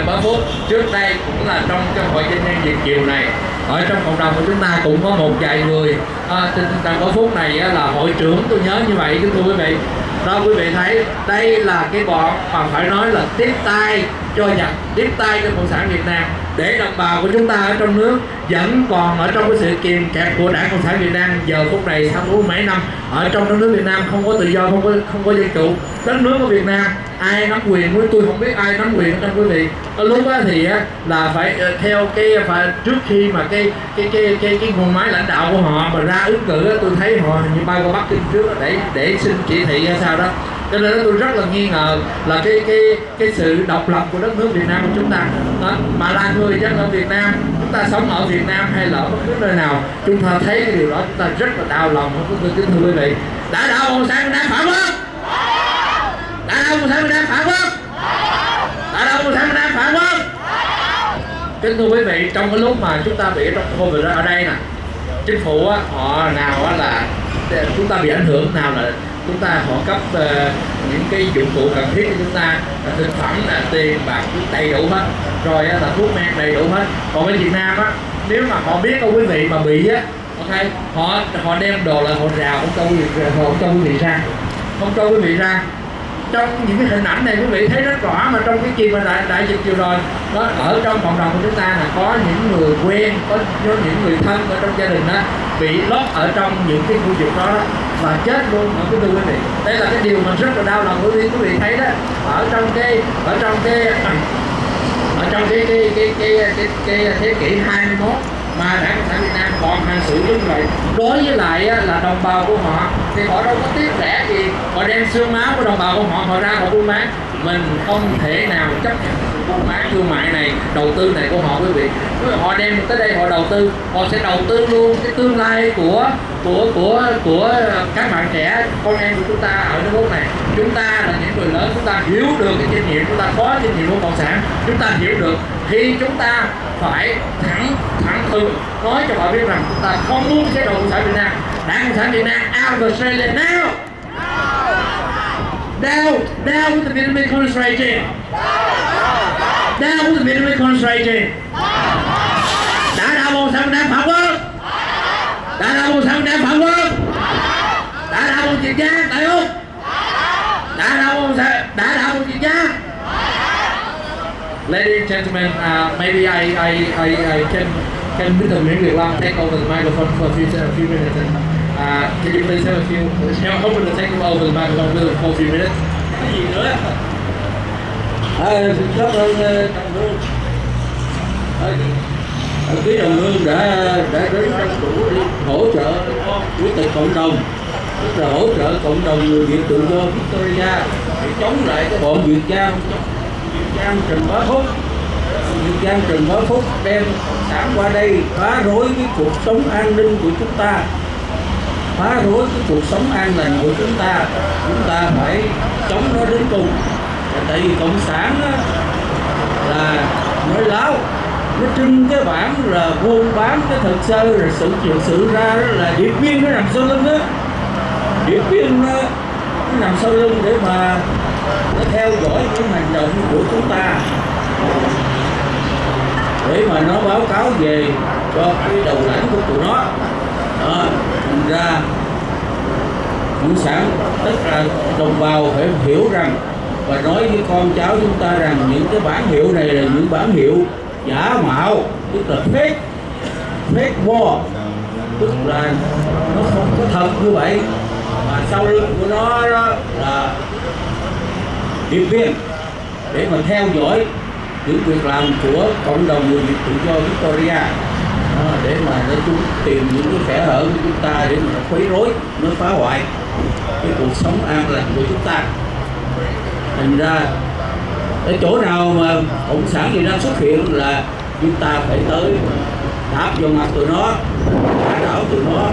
Bá Phúc trước đây cũng là trong hội doanh nhân Việt Kiều này, ở trong cộng đồng của chúng ta cũng có một vài người. Trần Bá Phúc này là hội trưởng, tôi nhớ như vậy thưa quý vị. Đó quý vị thấy đây là cái bọn mà phải nói là tiếp tay cho giặc, tiếp tay cho Cộng sản Việt Nam, để đồng bào của chúng ta ở trong nước vẫn còn ở trong cái sự kìm kẹp của Đảng Cộng sản Việt Nam giờ phút này sau 47 năm ở trong đất nước Việt Nam không có tự do, không có dân chủ. Đất nước của Việt Nam ai nắm quyền, với tôi không biết ai nắm quyền ở trong quý vị. Ở lúc đó thì là phải theo phải trước khi mà cái nguồn máy lãnh đạo của họ mà ra ứng cử, tôi thấy họ như bay qua Bắc Kinh trước để xin chỉ thị hay sao đó. Cho nên tôi rất là nghi ngờ là cái sự độc lập của đất nước Việt Nam của chúng ta đó. Mà là người dân ở Việt Nam, chúng ta sống ở Việt Nam hay là ở bất cứ nơi nào, chúng ta thấy cái điều đó chúng ta rất là đau lòng. Tôi kính thưa quý vị, đã đâu Cộng sản Việt Nam phản quốc? Đã đâu Cộng sản Việt Nam phản quốc? Đã đâu Cộng sản Việt Nam phản quốc? Kính thưa quý vị, trong cái lúc mà chúng ta bị trong Covid ở đây nè, chính phủ họ nào là chúng ta bị ảnh hưởng, nào là họ cấp những cái dụng cụ cần thiết cho chúng ta, thực phẩm, tiền bạc đầy đủ hết, rồi là thuốc men đầy đủ hết. Còn ở Việt Nam nếu mà họ biết quý vị mà bị ok, họ đem đồ lại, họ rào không cho quý vị ra. Trong những cái hình ảnh này quý vị thấy rất rõ, mà trong cái kỳ mà đại dịch vừa rồi đó, ở trong cộng đồng của chúng ta là có những người quen, có những người thân ở trong gia đình đó bị lót ở trong những cái khu vực đó và chết luôn. Thưa quý vị, đây là cái điều mà rất là đau lòng. Quý vị thấy đó, ở trong cái thế kỷ 21 mà Đảng Cộng sản Việt Nam còn hành xử như vậy đối với lại là đồng bào của họ, thì họ đâu có tiếc rẻ gì, họ đem xương máu của đồng bào của họ ra họ buôn bán. Mình không thể nào chấp nhận sự buôn bán thương mại này, đầu tư này của họ quý vị. Họ đem tới đây họ đầu tư, họ sẽ đầu tư luôn cái tương lai của các bạn trẻ, con em của chúng ta ở nước Úc này. Chúng ta là những người lớn, chúng ta hiểu được cái trách nhiệm, chúng ta có trách nhiệm của cộng sản, chúng ta hiểu được thì chúng ta phải thẳng thừng nói cho họ biết rằng chúng ta không muốn chế độ cộng sản Việt Nam. Đảng Cộng sản Việt Nam out of Australia now. Down with the Vietnamese concentration. Down with the Vietnamese concentration. Đã đảo Bồ Sang Việt Nam phản quốc. Đã đảo Bồ Sang Việt Nam phản quốc. Đã đảo Bồ Triệt Giang tại Úc. Đã đảo Bồ Triệt Giang. Ladies and gentlemen, maybe I can Mr. Nguyễn Việt Long take over the microphone for a few minutes. And, can you please have a few? I'm hoping to take over the microphone for a few minutes. Cái gì nữa? Xin cảm ơn đồng hương. Quý đồng hương đã đến trong đủ đi hỗ trợ chủ tịch cộng đồng, tức là hỗ trợ cộng đồng người Việt tự do Victoria để chống lại cái bọn Việt Giang Trần Bá Phúc. Việt Giang Trần Bá Phúc đem cộng sản qua đây phá rối cái cuộc sống an ninh của chúng ta, phá rối cái cuộc sống an lành của chúng ta phải chống nó đến cùng. Tại vì cộng sản á, là nói láo, nó trưng cái bản là buôn bán cái thực sự rồi sự ra đó là Điện Biên nó nằm sau lưng đó, Điện Biên nó nằm sau lưng để mà nó theo dõi những hành động của chúng ta, để mà nó báo cáo về cho cái đầu lãnh của tụi nó. Thành ra cộng sản tất cả đồng bào phải hiểu rằng và nói với con cháu chúng ta rằng những cái bản hiệu này là những bản hiệu giả mạo, tức là fake war, tức là nó không có thật như vậy, mà sau lưng của nó đó là Điện Biên để mà theo dõi những việc làm của cộng đồng người Việt tự do Victoria, để mà nó tìm những cái kẽ hở của chúng ta để mà nó quấy rối, nó phá hoại cái cuộc sống an lành của chúng ta. Thành ra ở chỗ nào mà cộng sản Việt Nam xuất hiện là chúng ta phải tới đạp vào mặt tụi nó, đả đảo tụi nó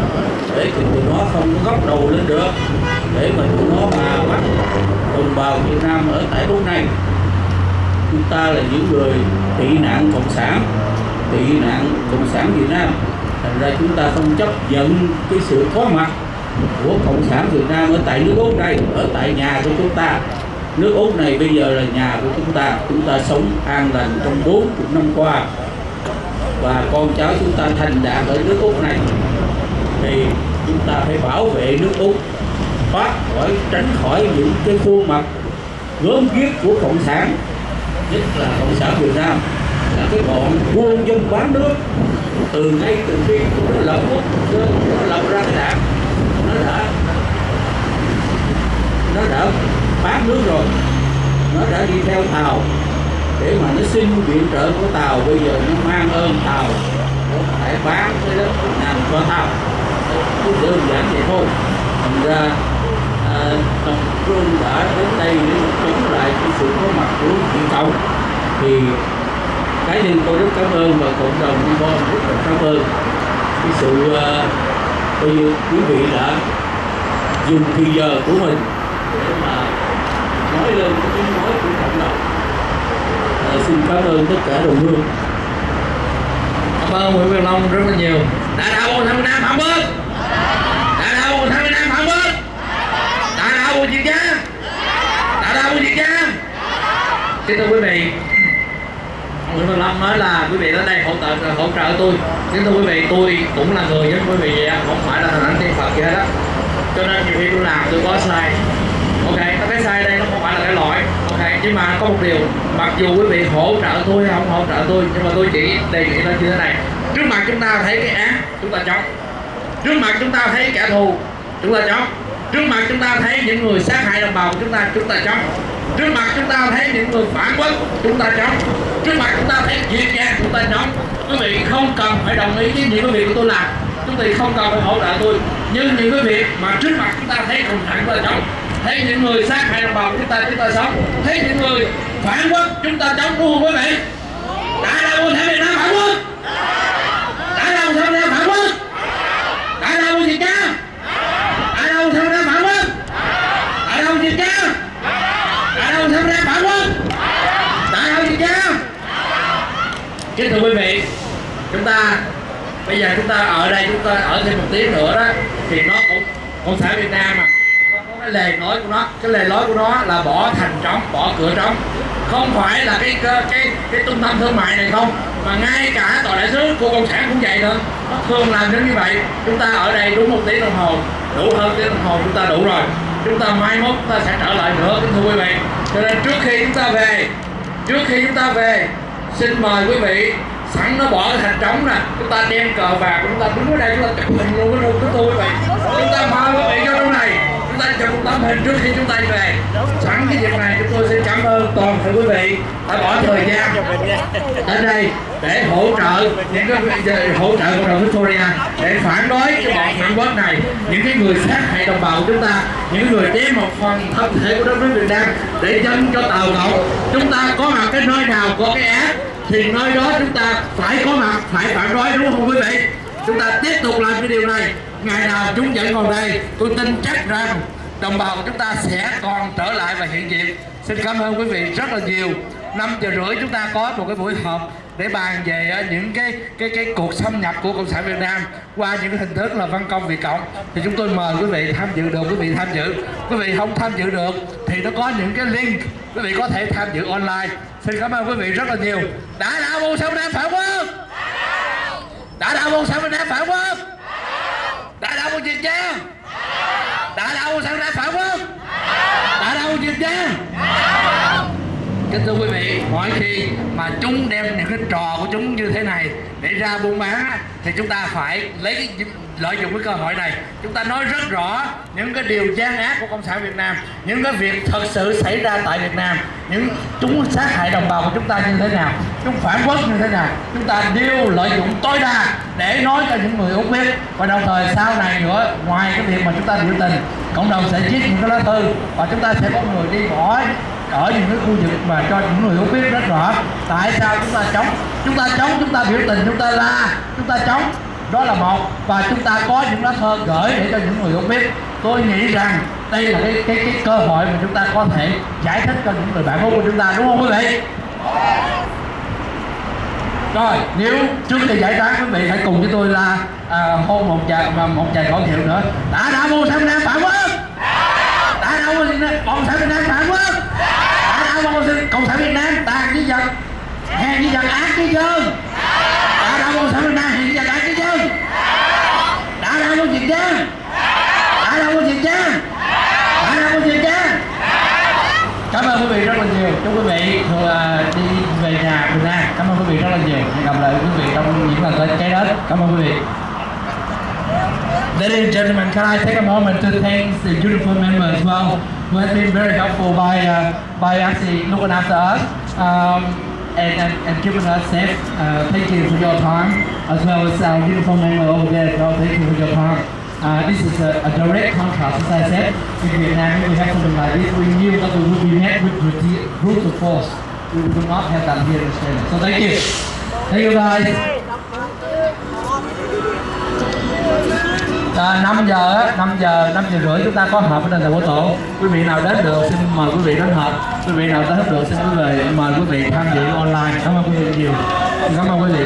để tụi nó không có ngóc đầu lên được, để mà tụi nó mà bắt đồng bào Việt Nam ở tại lúc này. Chúng ta là những người tị nạn cộng sản Việt Nam. Thành ra chúng ta không chấp nhận cái sự có mặt của cộng sản Việt Nam ở tại nước Úc này, ở tại nhà của chúng ta. Nước Úc này bây giờ là nhà của chúng ta sống an lành trong 40 năm qua, và con cháu chúng ta thành đạt ở nước Úc này, thì chúng ta phải bảo vệ nước Úc thoát khỏi, tránh khỏi những cái khuôn mặt gớm ghiếc của cộng sản, nhất là cộng sản Việt Nam là cái bọn buôn dân bán nước. Từ khi nó lập quốc, nó lập ra cái đảng, nó đã bán nước rồi, nó đã đi theo Tàu để mà nó xin viện trợ của Tàu. Bây giờ nó mang ơn Tàu, nó phải bán cái đất Việt Nam cho Tàu, cứ đơn giản vậy thôi. Thành ra Tổng Phương đã đến đây để chống lại cái sự có mặt của Việt Cộng. Thì cá nhân tôi rất cảm ơn và cộng đồng Bom rất là cảm ơn cái sự coi như quý vị đã dùng thời giờ của mình để mà nói lên cái tiếng nói của cộng đồng. Xin cảm ơn tất cả đồng hương. Cảm ơn Nguyễn Việt Long rất là nhiều. Đã đảo Bồ Sang Việt Nam phản quốc. Đã đảo Bồ Sang Việt Nam phản quốc. Đã đảo Bồ Triệt Giang. Đã đảo Bồ Triệt Giang. Kính thưa quý vị, Nguyễn Việt Long nói là quý vị đến đây hỗ trợ tôi. Kính thưa quý vị, tôi cũng là người giống quý vị vậy, không phải là thần thánh tiên Phật gì hết đó. Cho nên nhiều khi tôi làm tôi có sai. Ok, cái sai đây nó không phải là cái lỗi. Ok, nhưng mà có một điều, mặc dù quý vị hỗ trợ tôi hay không hỗ trợ tôi, nhưng mà tôi chỉ đề nghị là như thế này. Trước mặt chúng ta thấy cái án, chúng ta chống. Trước mặt chúng ta thấy kẻ thù, chúng ta chống. Trước mặt chúng ta thấy những người sát hại đồng bào của chúng ta chống. Trước mặt chúng ta thấy những người phản quốc, chúng ta chống. Trước mặt chúng ta thấy Việt Nam, chúng ta chống. Quý vị không cần phải đồng ý với những cái việc của tôi làm, quý vị không cần phải hỗ trợ tôi. Nhưng những cái việc mà trước mặt chúng ta thấy cộng sản chúng ta chống, thấy những người sát hại đồng bào của chúng ta sống, thấy những người phản quốc chúng ta chống, đúng không quý vị? Đã đâu Bồ Sang Việt Nam phản quốc? Đã đâu Bồ Sang Việt Nam phản quốc? Đã đâu Việt Nam? Đã đâu Sang Việt Nam phản quốc? Đã đâu Việt Nam? Đã đâu Sang Việt Nam phản quốc? Đã đâu Việt Nam? Kính thưa quý vị, bây giờ chúng ta ở đây, chúng ta ở thêm một tiếng nữa đó, thì nó cũng cộng sản Việt Nam mà có cái lề lối của nó. Cái lề lối của nó là bỏ thành trống, bỏ cửa trống. Không phải là cái trung tâm thương mại này không, mà ngay cả tòa đại sứ của cộng sản cũng vậy nữa. Nó thường làm như vậy. Chúng ta ở đây đúng 1 tiếng đồng hồ, đủ hơn tiếng đồng hồ chúng ta đủ rồi. Chúng ta mai mốt chúng ta sẽ trở lại nữa, kính thưa quý vị. Cho nên trước khi chúng ta về, xin mời quý vị sẵn nó bỏ cái thành trống nè, chúng ta đem cờ vàng của chúng ta đứng ở đây, chúng ta chụp hình luôn cái kính thưa quý vị. Chúng ta mời quý vị vô trong này, chúng ta chụp một tấm hình trước khi chúng ta về. Sẵn cái việc này chúng tôi xin cảm ơn toàn thể quý vị đã bỏ thời gian đến đây để hỗ trợ cộng đồng Victoria để phản đối cái bọn phản quốc này, những cái người sát hại đồng bào của chúng ta, những người đem một phần thân thể của đất nước Việt Nam để dâng cho Tàu Cộng. Chúng ta có mặt cái nơi nào có cái ác thì nơi đó chúng ta phải có mặt, phải phản đối, đúng không quý vị? Chúng ta tiếp tục làm cái điều này. Ngày nào chúng vẫn còn đây, tôi tin chắc rằng đồng bào của chúng ta sẽ còn trở lại và hiện diện. Xin cảm ơn quý vị rất là nhiều. 5 giờ rưỡi chúng ta có một cái buổi họp để bàn về những cái cuộc xâm nhập của Cộng sản Việt Nam qua những cái hình thức là văn công Việt Cộng. Thì chúng tôi mời quý vị tham dự được, quý vị tham dự. Quý vị không tham dự được thì nó có những cái link, quý vị có thể tham dự online. Xin cảm ơn quý vị rất là nhiều. Đã đạo Cộng sản Việt Nam phản quốc, đã đạo Cộng sản Việt Nam phản quốc, đã đạo Cộng Việt Nam, đã đạo Cộng sản Việt Nam phản quốc, đã đạo Cộng Việt Nam. Kính thưa quý vị, mỗi khi mà chúng đem những cái trò của chúng như thế này để ra buôn bán thì chúng ta phải lợi dụng cái cơ hội này. Chúng ta nói rất rõ những cái điều gian ác của Cộng sản Việt Nam, những cái việc thật sự xảy ra tại Việt Nam, những chúng sát hại đồng bào của chúng ta như thế nào, chúng phản quốc như thế nào, chúng ta đều lợi dụng tối đa để nói cho những người Úc biết. Và đồng thời sau này nữa, ngoài cái việc mà chúng ta biểu tình, cộng đồng sẽ viết những cái lá thư và chúng ta sẽ có người đi bỏ ở những cái khu vực mà cho những người Úc biết rất rõ tại sao chúng ta chống, chúng ta biểu tình, chúng ta la, chúng ta chống. Đó là một. Và chúng ta có những lá thư gửi để cho những người Úc biết. Tôi nghĩ rằng đây là cái cơ hội mà chúng ta có thể giải thích cho những người bạn Úc của chúng ta, đúng không quý vị? Rồi, nếu trước khi giải tán quý vị hãy cùng với tôi là hôn một vài khẩu hiệu nữa. Đã đạo Cộng sản Việt Nam phản quốc, đã đạo Cộng sản Việt Nam phản quốc, đã đạo Cộng sản Việt Nam tàn với giặc, hèn với giặc, ác với dân, đã đạo Cộng sản Việt Nam hèn với giặc, ác với dân, đã đạo Cộng Việt Nam, đã đạo Cộng Việt Nam, đã đạo Cộng Việt Nam. Cảm ơn quý vị rất là nhiều. Chúc quý vị đi về nhà bình an. Cảm ơn quý vị rất là nhiều. Hẹn gặp lại quý vị trong những lần tới trái đất. Cảm ơn quý vị. Ladies and gentlemen, can I take a moment to thank the beautiful members as well, who has been very helpful by actually looking after us and giving us safe. Thank you for your time, as well as our beautiful member over there as well. Thank you for your time. This is a direct contrast, as I said. In Vietnam, if we have something like this, we knew that we would be met with brutal force. We would not have that here in Australia. So thank you. Thank you guys. 5 giờ rưỡi chúng ta có họp ở đền thờ Quốc Tổ. Quý vị nào đến được xin mời quý vị đến họp. Quý vị nào đến được xin quý vị mời quý vị tham dự online. Cảm ơn quý vị nhiều. Cảm ơn quý vị.